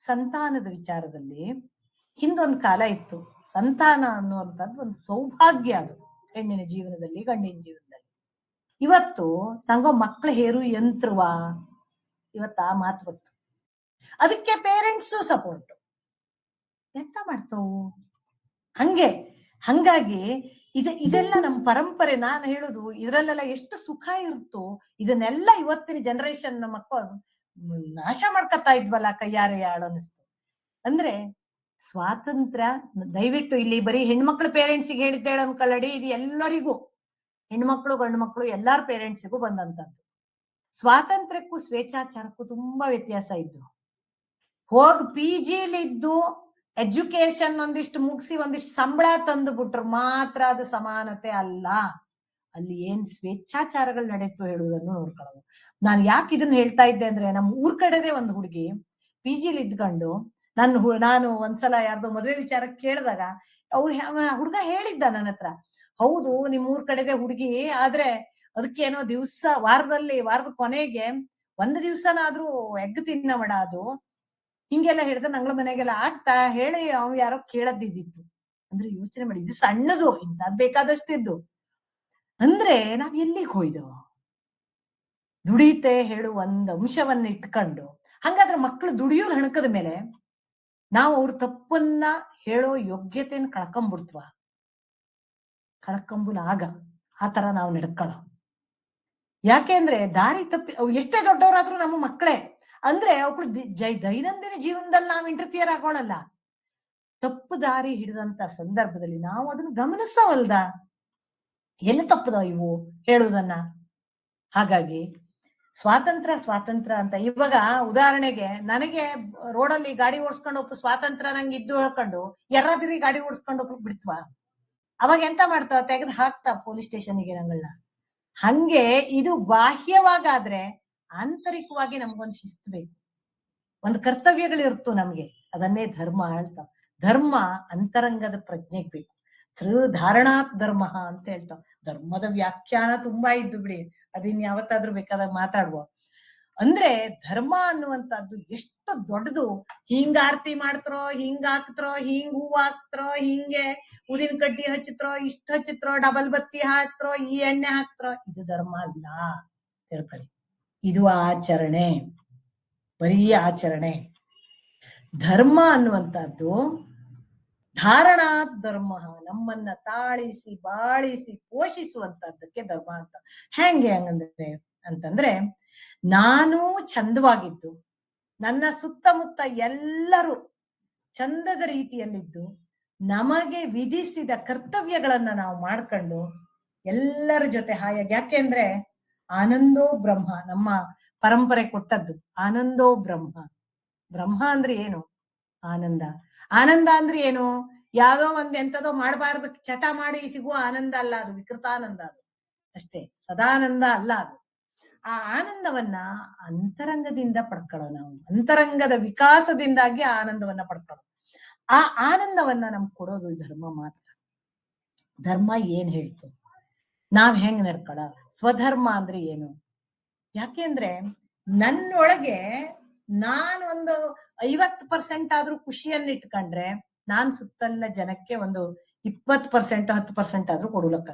ಸಂತಾನದ ವಿಚಾರದಲ್ಲಿ ಹಿಂದೊಂದು ಕಾಲ ಇತ್ತು. ಸಂತಾನ ಅನ್ನುವಂಥದ್ದು ಒಂದು ಸೌಭಾಗ್ಯ, ಅದು ಹೆಣ್ಣಿನ ಜೀವನದಲ್ಲಿ, ಗಂಡಿನ ಜೀವನದಲ್ಲಿ. ಇವತ್ತು ತಂಗೋ ಮಕ್ಳು ಹೇರು ಯಂತ್ರವಾ, ಇವತ್ತು ಆ ಮಾತು ಬಂತು. ಅದಕ್ಕೆ ಪೇರೆಂಟ್ಸು ಸಪೋರ್ಟ್. ಎಂತ ಮಾಡ್ತವು ಹಂಗಾಗಿ ಇದೆಲ್ಲ ನಮ್ಮ ಪರಂಪರೆ. ನಾನು ಹೇಳುದು ಇದ್ರಲ್ಲೆಲ್ಲ ಎಷ್ಟು ಸುಖ ಇರುತ್ತೋ ಇದನ್ನೆಲ್ಲ ಇವತ್ತಿನ ಜನರೇಷನ್ ಮಕ್ಕಳು ನಾಶ ಮಾಡ್ಕತ್ತಾ ಇದ್ವಲ್ಲ ಕೈಯಾರೆ ಅನಿಸ್ತು. ಅಂದ್ರೆ ಸ್ವಾತಂತ್ರ್ಯ ದಯವಿಟ್ಟು ಇಲ್ಲಿ ಬರೀ ಹೆಣ್ಮಕ್ಳು ಪೇರೆಂಟ್ಸಿಗೆ ಹೇಳಿದ್ದೇಳ ಅನ್ಕೊಳ್ಳಡಿ, ಇದು ಎಲ್ಲರಿಗೂ ಹೆಣ್ಮಕ್ಳು ಗಂಡು ಮಕ್ಳು ಎಲ್ಲಾರ ಪೇರೆಂಟ್ಸಿಗೂ ಬಂದಂತದ್ದು. ಸ್ವಾತಂತ್ರ್ಯಕ್ಕೂ ಸ್ವೇಚ್ಛಾಚಾರಕ್ಕೂ ತುಂಬಾ ವ್ಯತ್ಯಾಸ ಇದ್ದು. ಹೋಗ್ ಪಿಜಿಲಿದ್ದು ಎಜುಕೇಶನ್ ಒಂದಿಷ್ಟು ಮುಗಿಸಿ ಒಂದಿಷ್ಟು ಸಂಬಳ ತಂದು ಬಿಟ್ರು ಮಾತ್ರ ಅದು ಸಮಾನತೆ ಅಲ್ಲ. ಅಲ್ಲಿ ಏನ್ ಸ್ವೇಚ್ಛಾಚಾರಗಳು ನಡೆಯಿತು ಹೇಳುವುದನ್ನು ನೋಡ್ಕೊಳ್ಳೋದು. ನಾನು ಯಾಕೆ ಇದನ್ನ ಹೇಳ್ತಾ ಇದ್ದೆ ಅಂದ್ರೆ, ನಮ್ ಊರ್ ಕಡೆದೇ ಒಂದು ಹುಡುಗಿ ಪಿಜಿಲಿ ಇದ್ಕೊಂಡು ನಾನು ಒಂದ್ಸಲ ಯಾರ್ದೋ ಮದ್ವೆ ವಿಚಾರ ಕೇಳಿದಾಗ ಹುಡುಗ ಹೇಳಿದ್ದ ನನ್ನ ಹತ್ರ, ಹೌದು ನಿಮ್ ಊರ್ ಕಡೆದೇ ಹುಡುಗಿ, ಆದ್ರೆ ಅದಕ್ಕೇನೋ ವಾರದ ಕೊನೆಗೆ ಒಂದು ದಿವ್ಸನಾದ್ರೂ ಎಗ್ ತಿನ್ನವಡ ಅದು, ಹಿಂಗೆಲ್ಲ ಹೇಳಿದ್ರೆ ನಂಗಳ ಮನೆಗೆಲ್ಲ ಆಗ್ತಾ ಹೇಳಿ ಅವ್ ಯಾರೋ ಕೇಳದ್ದಿದ್ದಿತ್ತು. ಅಂದ್ರೆ ಯೋಚನೆ ಮಾಡಿ, ಇದು ಸಣ್ಣದು, ಇಂಥದ್ ಬೇಕಾದಷ್ಟಿದ್ದು. ಅಂದ್ರೆ ನಾವ್ ಎಲ್ಲಿಗೆ ಹೋಯ್ದು? ದುಡಿತೆ ಹೇಳು ಒಂದ್ ಅಂಶವನ್ನ ಇಟ್ಕೊಂಡು, ಹಂಗಾದ್ರೆ ಮಕ್ಕಳು ದುಡಿಯೋದು ಹಣಕದ ಮೇಲೆ ನಾವು ಅವ್ರ ತಪ್ಪನ್ನ ಹೇಳೋ ಯೋಗ್ಯತೆಯನ್ನು ಕಳ್ಕೊಂಡ್ಬಿಡ್ತ್ವ? ಕಳ್ಕೊಂಬುಲಾಗ ಆ ತರ ನಾವು ನಡ್ಕೊಳ್ಳೋ. ಯಾಕೆಂದ್ರೆ ದಾರಿ ತಪ್ಪಿ ಎಷ್ಟೇ ದೊಡ್ಡವರಾದ್ರೂ ನಮ್ಮ ಮಕ್ಕಳೇ. ಅಂದ್ರೆ ಅವಳು ದೈನಂದಿನ ಜೀವನದಲ್ಲಿ ನಾವು ಇಂಟರ್ಫಿಯರ್ ಆಗೋಳಲ್ಲ. ತಪ್ಪು ದಾರಿ ಹಿಡಿದಂತ ಸಂದರ್ಭದಲ್ಲಿ ನಾವು ಅದನ್ನ ಗಮನಿಸವಲ್ದ? ಎಲ್ಲಿ ತಪ್ಪದ ಇವು ಹೇಳುವುದನ್ನ? ಹಾಗಾಗಿ ಸ್ವಾತಂತ್ರ್ಯ ಅಂತ ಇವಾಗ ಉದಾಹರಣೆಗೆ ನನಗೆ ರೋಡಲ್ಲಿ ಗಾಡಿ ಓಡಿಸ್ಕೊಂಡು ಹೋಗು ಸ್ವಾತಂತ್ರ್ಯ ನಂಗೆ ಇದ್ದು ಹೇಳ್ಕೊಂಡು ಬಿರಿ ಗಾಡಿ ಓಡಿಸ್ಕೊಂಡು ಹೋಗ್ಬಿಟ್ಟು ಬಿಡ್ತ್ವಾ? ಅವಾಗ ಎಂತ ಮಾಡ್ತಾವ? ತೆಗೆದು ಹಾಕ್ತಾ ಪೊಲೀಸ್ ಸ್ಟೇಷನ್ಗೆ ನಂಗಳನ್ನ. ಹಂಗೆ ಇದು ಬಾಹ್ಯವಾಗಾದ್ರೆ ಆಂತರಿಕವಾಗಿ ನಮ್ಗೊಂದು ಶಿಸ್ತು ಬೇಕು, ಒಂದು ಕರ್ತವ್ಯಗಳಿರ್ತು ನಮ್ಗೆ. ಅದನ್ನೇ ಧರ್ಮ ಹೇಳ್ತಾವ. ಧರ್ಮ ಅಂತರಂಗದ ಪ್ರಜ್ಞೆಗ್ ಬೇಕು. ಧಾರಣಾತ್ ಧರ್ಮ ಅಂತ ಹೇಳ್ತಾವ. ಧರ್ಮದ ವ್ಯಾಖ್ಯಾನ ತುಂಬಾ ಇದ್ದು ಬಿಡಿ, ಅದಿನ್ ಯಾವತ್ತಾದ್ರೂ ಬೇಕಾದಾಗ ಮಾತಾಡುವ. ಅಂದ್ರೆ ಧರ್ಮ ಅನ್ನುವಂಥದ್ದು ಎಷ್ಟು ದೊಡ್ಡದು. ಹಿಂಗ ಆರತಿ ಮಾಡ್ತಾರೋ, ಹಿಂಗ ಹಾಕ್ತಾರೋ, ಹಿಂಗ್ ಹೂವು ಹಾಕ್ತಾರೋ, ಹಿಂಗೆ ಉದಿನ ಕಡ್ಡಿ ಹಚ್ಚತ್ರೋ, ಇಷ್ಟ ಹಚ್ಚತ್ರೋ, ಡಬಲ್ ಬತ್ತಿ ಹಾಕ್ತಾರೋ, ಈ ಎಣ್ಣೆ ಹಾಕ್ತಾರೋ, ಇದು ಧರ್ಮ ಅಲ್ಲ ತಿಳ್ಕೊಳ್ಳಿ. ಇದು ಆಚರಣೆ, ಬರೀ ಆಚರಣೆ. ಧರ್ಮ ಅನ್ನುವಂಥದ್ದು ಧಾರಣಾ ಧರ್ಮ, ನಮ್ಮನ್ನ ತಾಳಿಸಿ ಬಾಳಿಸಿ ಪೋಷಿಸುವಂತದ್ದಕ್ಕೆ ಧರ್ಮ ಅಂತ. ಹೆಂಗೆ ಹಂಗಂದ್ರೆ ಅಂತಂದ್ರೆ, ನಾನು ಚಂದವಾಗಿದ್ದು, ನನ್ನ ಸುತ್ತಮುತ್ತ ಎಲ್ಲರೂ ಚಂದದ ರೀತಿಯಲ್ಲಿದ್ದು, ನಮಗೆ ವಿಧಿಸಿದ ಕರ್ತವ್ಯಗಳನ್ನ ನಾವು ಮಾಡ್ಕೊಂಡು ಎಲ್ಲರ ಜೊತೆ ಹಾಯಾಗಿ. ಯಾಕೆಂದ್ರೆ ಆನಂದೋ ಬ್ರಹ್ಮ ನಮ್ಮ ಪರಂಪರೆ ಕೊಟ್ಟದ್ದು. ಆನಂದೋ ಬ್ರಹ್ಮ. ಬ್ರಹ್ಮ ಅಂದ್ರೆ ಏನು? ಆನಂದ. ಆನಂದ ಅಂದ್ರೆ ಏನು? ಯಾವ್ದೋ ಒಂದ್ ಎಂತದೋ ಮಾಡಬಾರ್ದು ಚಟ ಮಾಡಿ ಸಿಗುವ ಆನಂದ ಅಲ್ಲ ಅದು, ವಿಕೃತಾನಂದ ಅದು ಅಷ್ಟೇ, ಸದಾನಂದ ಅಲ್ಲ ಅದು. ಆ ಆನಂದವನ್ನ ಅಂತರಂಗದಿಂದ ಪಡ್ಕೊಳ್ಳೋ ನಾವು. ಅಂತರಂಗದ ವಿಕಾಸದಿಂದಾಗಿ ಆ ಆನಂದವನ್ನ ಪಡ್ಕೊಳ್ಳೋ. ಆ ಆನಂದವನ್ನ ನಮ್ಗೆ ಕೊಡೋದು ಧರ್ಮ ಮಾತ್ರ. ಧರ್ಮ ಏನ್ ಹೇಳ್ತು, ನಾವ್ ಹೆಂಗ್ ನಡ್ಕೊಳ್ಳೋ. ಸ್ವಧರ್ಮ ಅಂದ್ರೆ ಏನು? ಯಾಕೆಂದ್ರೆ ನನ್ನೊಳಗೆ ನಾನೊಂದು 50% ಆದ್ರೂ ಖುಷಿಯನ್ನ ಇಟ್ಕೊಂಡ್ರೆ, ನಾನ್ ಸುತ್ತಲ ಜನಕ್ಕೆ ಒಂದು 20% 10% ಆದ್ರೂ ಕೊಡುಲಕ್ಕ.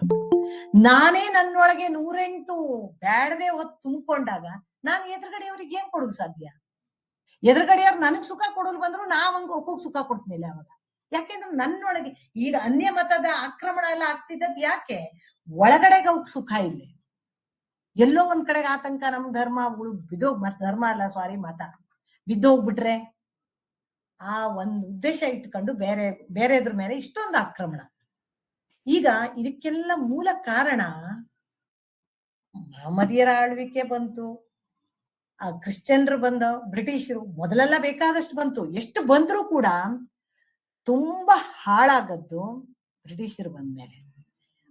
ನಾನೇ ನನ್ನೊಳಗೆ 108 ಬ್ಯಾಡದೆ ಹೊತ್ತು ತುಂಬಿಕೊಂಡಾಗ ನಾನು ಎದುರುಗಡೆಯವ್ರಿಗೆ ಏನ್ ಕೊಡೋದು ಸಾಧ್ಯ? ಎದುರುಗಡೆಯವ್ರು ನನಗ್ ಸುಖ ಕೊಡೋದು ಬಂದ್ರು ನಾವಂಗ ಒಪ್ಪೋಗ್ ಸುಖ ಕೊಡ್ತೀನಿಲ್ಲ ಅವಾಗ. ಯಾಕೆಂದ್ರೆ ನನ್ನೊಳಗೆ ಈಗ ಅನ್ಯ ಮತದ ಆಕ್ರಮಣ ಎಲ್ಲ ಆಗ್ತಿದ್ದದ್ ಯಾಕೆ? ಒಳಗಡೆಗೆ ಅವಕ್ ಸುಖ ಇಲ್ಲ. ಎಲ್ಲೋ ಒಂದ್ ಕಡೆಗೆ ಆತಂಕ ನಮ್ ಧರ್ಮ ಧರ್ಮ ಅಲ್ಲ, ಸಾರಿ, ಮತ ಬಿದ್ದೋಗ್ಬಿಟ್ರೆ ಆ ಒಂದ್ ಉದ್ದೇಶ ಇಟ್ಕೊಂಡು ಬೇರೆದ್ರ ಮೇಲೆ ಇಷ್ಟೊಂದು ಆಕ್ರಮಣ. ಈಗ ಇದಕ್ಕೆಲ್ಲ ಮೂಲ ಕಾರಣ ಮಹಮ್ಮದಿಯರ ಆಳ್ವಿಕೆ ಬಂತು, ಆ ಕ್ರಿಶ್ಚಿಯನ್ರು ಬಂದ, ಬ್ರಿಟಿಷರು ಮೊದಲೆಲ್ಲ ಬೇಕಾದಷ್ಟು ಬಂತು. ಎಷ್ಟು ಬಂದ್ರು ಕೂಡ ತುಂಬಾ ಹಾಳಾಗದ್ದು ಬ್ರಿಟಿಷರು ಬಂದ್ಮೇಲೆ.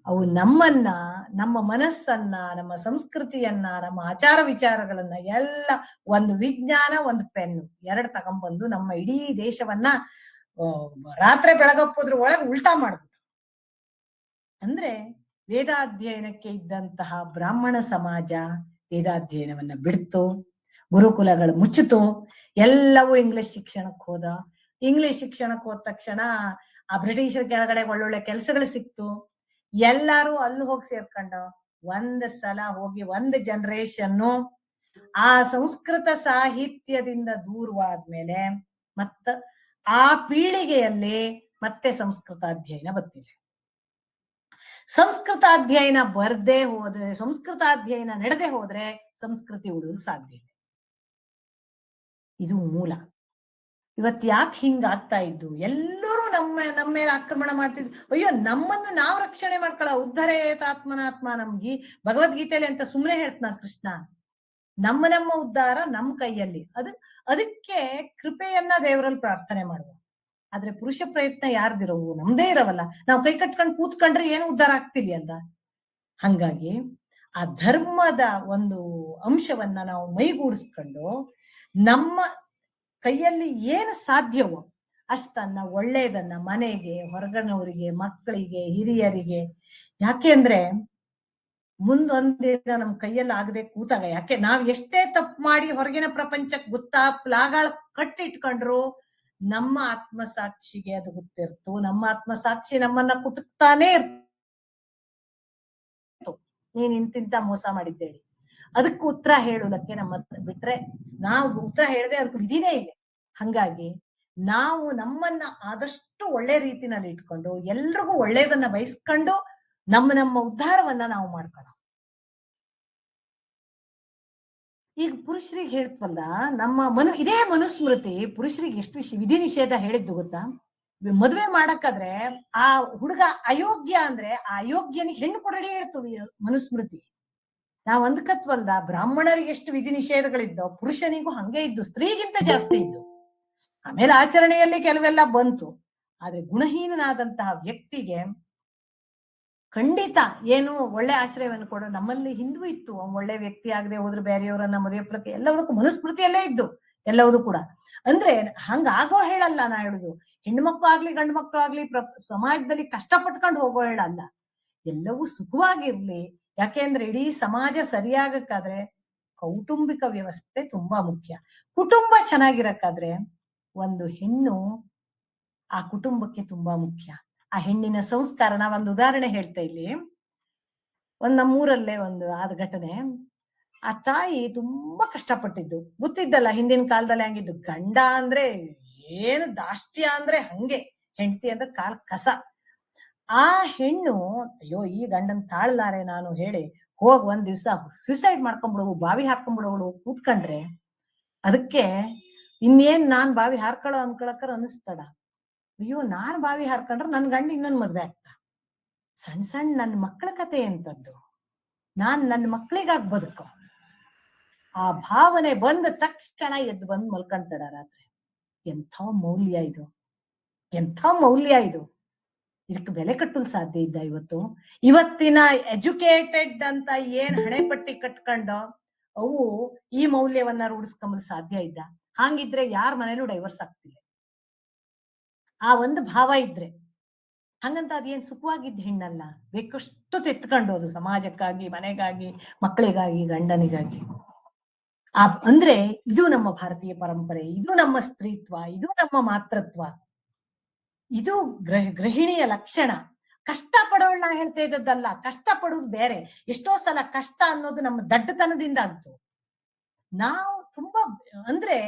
ಅವು ನಮ್ಮನ್ನ, ನಮ್ಮ ಮನಸ್ಸನ್ನ, ನಮ್ಮ ಸಂಸ್ಕೃತಿಯನ್ನ, ನಮ್ಮ ಆಚಾರ ವಿಚಾರಗಳನ್ನ ಎಲ್ಲ ಒಂದು ವಿಜ್ಞಾನ, ಒಂದು ಪೆನ್ನು ಎರಡು ತಗೊಂಡ್ಬಂದು ನಮ್ಮ ಇಡೀ ದೇಶವನ್ನ ರಾತ್ರಿ ಬೆಳಗಪ್ಪೋದ್ರ ಒಳಗೆ ಉಲ್ಟಾ ಮಾಡ್ಬಿಟ್ಟು. ಅಂದ್ರೆ ವೇದಾಧ್ಯಯನಕ್ಕೆ ಇದ್ದಂತಹ ಬ್ರಾಹ್ಮಣ ಸಮಾಜ ವೇದಾಧ್ಯಯನವನ್ನ ಬಿಡ್ತು, ಗುರುಕುಲಗಳು ಮುಚ್ಚಿತು, ಎಲ್ಲವೂ ಇಂಗ್ಲಿಷ್ ಶಿಕ್ಷಣಕ್ಕೆ ಹೋದ. ಇಂಗ್ಲಿಷ್ ಶಿಕ್ಷಣಕ್ಕೆ ಹೋದ ತಕ್ಷಣ ಆ ಬ್ರಿಟಿಷರ ಕೆಳಗಡೆ ಒಳ್ಳೊಳ್ಳೆ ಕೆಲಸಗಳು ಸಿಕ್ತು. ಎಲ್ಲಾರು ಅಲ್ಲಿ ಹೋಗಿ ಸೇರ್ಕೊಂಡು ಒಂದ್ ಸಲ ಹೋಗಿ ಒಂದ್ ಜನರೇಷನ್ನು ಆ ಸಂಸ್ಕೃತ ಸಾಹಿತ್ಯದಿಂದ ದೂರವಾದ್ಮೇಲೆ ಮತ್ತ ಆ ಪೀಳಿಗೆಯಲ್ಲಿ ಮತ್ತೆ ಸಂಸ್ಕೃತ ಅಧ್ಯಯನ ಬರ್ತಿದೆ. ಸಂಸ್ಕೃತ ಅಧ್ಯಯನ ಬರ್ದೇ ಹೋದ್ರೆ, ಸಂಸ್ಕೃತ ಅಧ್ಯಯನ ನಡೆದೇ ಹೋದ್ರೆ ಸಂಸ್ಕೃತಿ ಉಳಿಯೋದು ಸಾಧ್ಯ ಇಲ್ಲ. ಇದು ಮೂಲ. ಇವತ್ ಯಾಕೆ ಹಿಂಗಾಗ್ತಾ ಇದ್ದು? ಎಲ್ಲರೂ ನಮ್ಮ ಮೇಲೆ ಆಕ್ರಮಣ ಮಾಡ್ತಿದ್ವಿ. ಅಯ್ಯೋ, ನಮ್ಮನ್ನು ನಾವು ರಕ್ಷಣೆ ಮಾಡ್ಕೊಳ್ಳ. ಉದ್ಧರೇತಾತ್ಮನಾತ್ಮ ನಮ್ಗಿ ಭಗವದ್ಗೀತೆಯಲ್ಲಿ ಅಂತ ಸುಮ್ನೆ ಹೇಳ್ತಾನ ಕೃಷ್ಣ. ನಮ್ಮ ಉದ್ಧಾರ ನಮ್ ಕೈಯಲ್ಲಿ. ಅದಕ್ಕೆ ಕೃಪೆಯನ್ನ ದೇವರಲ್ಲಿ ಪ್ರಾರ್ಥನೆ ಮಾಡುವ. ಆದ್ರೆ ಪುರುಷ ಪ್ರಯತ್ನ ಯಾರ್ದಿರವು? ನಮ್ದೇ ಇರವಲ್ಲ. ನಾವು ಕೈ ಕಟ್ಕೊಂಡು ಕೂತ್ಕೊಂಡ್ರೆ ಏನು ಉದ್ಧಾರ ಆಗ್ತಿದೆಯಲ್ಲ. ಹಂಗಾಗಿ ಆ ಧರ್ಮದ ಒಂದು ಅಂಶವನ್ನ ನಾವು ಮೈಗೂಡಿಸ್ಕೊಂಡು ನಮ್ಮ ಕೈಯಲ್ಲಿ ಏನು ಸಾಧ್ಯವೋ ಅಷ್ಟನ್ನ ಒಳ್ಳೆಯದನ್ನ ಮನೆಗೆ, ಹೊರಗನವರಿಗೆ, ಮಕ್ಕಳಿಗೆ, ಹಿರಿಯರಿಗೆ. ಯಾಕೆ ಅಂದ್ರೆ ಮುಂದೊಂದಿನ ನಮ್ ಕೈಯಲ್ಲಿ ಆಗದೆ ಕೂತಾಗ, ಯಾಕೆ ನಾವ್ ಎಷ್ಟೇ ತಪ್ಪು ಮಾಡಿ ಹೊರಗಿನ ಪ್ರಪಂಚಕ್ಕೆ ಗೊತ್ತಾ ಪ್ಲಾಗಳ ಕಟ್ಟಿಟ್ಕೊಂಡ್ರು ನಮ್ಮ ಆತ್ಮಸಾಕ್ಷಿಗೆ ಅದು ಗೊತ್ತಿರ್ತು. ನಮ್ಮ ಆತ್ಮಸಾಕ್ಷಿ ನಮ್ಮನ್ನ ಕುಟುಕ್ತಾನೆ ಇರ್ತು, ನೀನ್ ಇಂತಿಂತ ಮೋಸ ಮಾಡಿದ್ದೇಳಿ. ಅದಕ್ಕೆ ಉತ್ತರ ಹೇಳುವುದಕ್ಕೆ ನಮ್ಮ ಬಿಟ್ರೆ ನಾವು ಉತ್ತರ ಹೇಳದೆ ಅದಕ್ಕೆ ವಿಧಿನೇ ಇಲ್ಲ. ಹಂಗಾಗಿ ನಾವು ನಮ್ಮನ್ನ ಆದಷ್ಟು ಒಳ್ಳೆ ರೀತಿನಲ್ಲಿ ಇಟ್ಕೊಂಡು ಎಲ್ರಿಗೂ ಒಳ್ಳೇದನ್ನ ಬಯಸ್ಕೊಂಡು ನಮ್ಮ ಉದ್ಧಾರವನ್ನ ನಾವು ಮಾಡ್ಕೊಳ್ಳೋಣ. ಈಗ ಪುರುಷರಿಗೆ ಹೇಳ್ತವಲ್ಲ, ನಮ್ಮ ಇದೇ ಮನುಸ್ಮೃತಿ ಪುರುಷರಿಗೆ ಎಷ್ಟು ವಿಧಿ ನಿಷೇಧ ಹೇಳಿದ್ದು ಗೊತ್ತಾ? ಮದುವೆ ಮಾಡಕ್ಕಾದ್ರೆ ಆ ಹುಡುಗ ಅಯೋಗ್ಯ ಅಂದ್ರೆ ಆ ಅಯೋಗ್ಯನಿಗೆ ಹೆಣ್ಣು ಕೊಡಡಿ ಹೇಳ್ತೀವಿ ಮನುಸ್ಮೃತಿ. ನಾವ್ ಅಂದ್ಕತ್ವಲ್ದ ಬ್ರಾಹ್ಮಣರಿಗೆ ಎಷ್ಟು ವಿಧಿ ನಿಷೇಧಗಳಿದ್ದೋ ಪುರುಷನಿಗೂ ಹಂಗೆ ಇದ್ದು, ಸ್ತ್ರೀಗಿಂತ ಜಾಸ್ತಿ ಇದ್ದು. ಆಮೇಲೆ ಆಚರಣೆಯಲ್ಲಿ ಕೆಲವೆಲ್ಲ ಬಂತು. ಆದ್ರೆ ಗುಣಹೀನನಾದಂತಹ ವ್ಯಕ್ತಿಗೆ ಖಂಡಿತ ಏನು ಒಳ್ಳೆ ಆಶ್ರಯವನ್ನು ಕೊಡೋ ನಮ್ಮಲ್ಲಿ ಹಿಂದೂ ಇತ್ತು. ಒಳ್ಳೆ ವ್ಯಕ್ತಿ ಆಗದೆ ಹೋದ್ರೆ ಬೇರೆಯವರನ್ನ ಮದುವೆ ಪ್ರತಿ ಎಲ್ಲದಕ್ಕೂ ಮನುಸ್ಮೃತಿಯಲ್ಲೇ ಇದ್ದು ಎಲ್ಲವೂ ಕೂಡ. ಅಂದ್ರೆ ಹಂಗಾಗೋ ಹೇಳಲ್ಲ ನಾ ಹೇಳುದು. ಹೆಣ್ಣು ಮಕ್ಕಳು ಆಗ್ಲಿ ಗಂಡು ಮಕ್ಕಳು ಆಗ್ಲಿ ಸಮಾಜದಲ್ಲಿ ಕಷ್ಟಪಟ್ಕೊಂಡು ಹೋಗೋ ಹೇಳಲ್ಲ. ಎಲ್ಲವೂ ಸುಖವಾಗಿರ್ಲಿ. ಯಾಕೆಂದ್ರೆ ಇಡೀ ಸಮಾಜ ಸರಿಯಾಗಕ್ಕಾದ್ರೆ ಕೌಟುಂಬಿಕ ವ್ಯವಸ್ಥೆ ತುಂಬಾ ಮುಖ್ಯ. ಕುಟುಂಬ ಚೆನ್ನಾಗಿರಕ್ಕಾದ್ರೆ ಒಂದು ಹೆಣ್ಣು ಆ ಕುಟುಂಬಕ್ಕೆ ತುಂಬಾ ಮುಖ್ಯ. ಆ ಹೆಣ್ಣಿನ ಸಂಸ್ಕಾರ. ನಾವೊಂದು ಉದಾಹರಣೆ ಹೇಳ್ತಾ ಇಲ್ಲಿ. ನಮ್ಮೂರಲ್ಲೇ ಒಂದು ಆದ ಘಟನೆ. ಆ ತಾಯಿ ತುಂಬಾ ಕಷ್ಟಪಟ್ಟಿದ್ದು ಗೊತ್ತಿದ್ದಲ್ಲ, ಹಿಂದಿನ ಕಾಲದಲ್ಲಿ ಹಂಗಿದ್ದು. ಗಂಡ ಅಂದ್ರೆ ಏನು ದಾಷ್ಟ್ಯ ಅಂದ್ರೆ ಹಂಗೆ, ಹೆಂಡತಿ ಅಂದ್ರೆ ಕಾಲ್ ಕಸ. ಆ ಹೆಣ್ಣು ಅಯ್ಯೋ ಈ ಗಂಡನ್ ತಾಳ್ಲಾರೆ ನಾನು ಹೇಳಿ ಹೋಗ್ ಒಂದ್ ದಿವ್ಸ ಸುಸೈಡ್ ಮಾಡ್ಕೊಂಡ್ಬಿಡವು, ಬಾವಿ ಹಾಕೊಂಡ್ಬಿಡವಳು ಕೂತ್ಕೊಂಡ್ರೆ ಅದಕ್ಕೆ ಇನ್ನೇನ್ ನಾನ್ ಬಾವಿ ಹಾರ್ಕೊಳ್ಳೋ ಅನ್ಕೊಳಕರ ಅನಿಸ್ತಡ. ಅಯ್ಯೋ ನಾನ್ ಬಾವಿ ಹಾರ್ಕೊಂಡ್ರೆ ನನ್ ಗಂಡ ಇನ್ನೊಂದ್ ಮದ್ವೆ ಆಗ್ತಾ. ಸಣ್ಣ ಸಣ್ಣ ನನ್ ಮಕ್ಕಳ ಕತೆ ಎಂತದ್ದು. ನಾನ್ ನನ್ನ ಮಕ್ಕಳಿಗಾಗಿ ಬದುಕೋ ಆ ಭಾವನೆ ಬಂದ ತಕ್ಷಣ ಎದ್ದು ಬಂದ್ ಮಲ್ಕೊಂತಾಳ ರಾತ್ರಿ. ಎಂಥ ಮೌಲ್ಯ ಇದು, ಎಂಥ ಮೌಲ್ಯ ಇದು. ಇದಕ್ಕೆ ಬೆಲೆ ಕಟ್ಟಲು ಸಾಧ್ಯ ಇದ್ದ ಇವತ್ತಿನ ಎಜುಕೇಟೆಡ್ ಅಂತ ಏನ್ ಹಣೆ ಪಟ್ಟಿ ಕಟ್ಕೊಂಡೋ ಅವು ಈ ಮೌಲ್ಯವನ್ನ ರೂಢಿಸ್ಕೊಂಬಲ್ ಸಾಧ್ಯ ಇದ್ದ? ಹಾಗಿದ್ರೆ ಯಾರ ಮನೇಲೂ ಡೈವರ್ಸ್ ಆಗ್ತಿಲ್ಲ. ಆ ಒಂದು ಭಾವ ಇದ್ರೆ. ಹಂಗಂತ ಅದೇನ್ ಸುಖವಾಗಿದ್ದ ಹೆಣ್ಣಲ್ಲ. ಬೇಕಷ್ಟು ತೆತ್ಕೊಂಡೋದು ಸಮಾಜಕ್ಕಾಗಿ, ಮನೆಗಾಗಿ, ಮಕ್ಕಳಿಗಾಗಿ, ಗಂಡನಿಗಾಗಿ. ಅಂದ್ರೆ ಇದು ನಮ್ಮ ಭಾರತೀಯ ಪರಂಪರೆ, ಇದು ನಮ್ಮ ಸ್ತ್ರೀತ್ವ, ಇದು ನಮ್ಮ ಮಾತೃತ್ವ, ಇದು ಗೃಹಿಣಿಯ ಲಕ್ಷಣ. ಕಷ್ಟ ಪಡೋಳ್ ನಾ ಹೇಳ್ತಾ ಇದ್ದದ್ದಲ್ಲ. ಕಷ್ಟ ಪಡುವುದು ಬೇರೆ. ಎಷ್ಟೋ ಸಲ ಕಷ್ಟ ಅನ್ನೋದು ನಮ್ಮ ದಡ್ಡತನದಿಂದ ಆಗ್ತು. ನಾವು ತುಂಬಾ ಅಂದ್ರೆ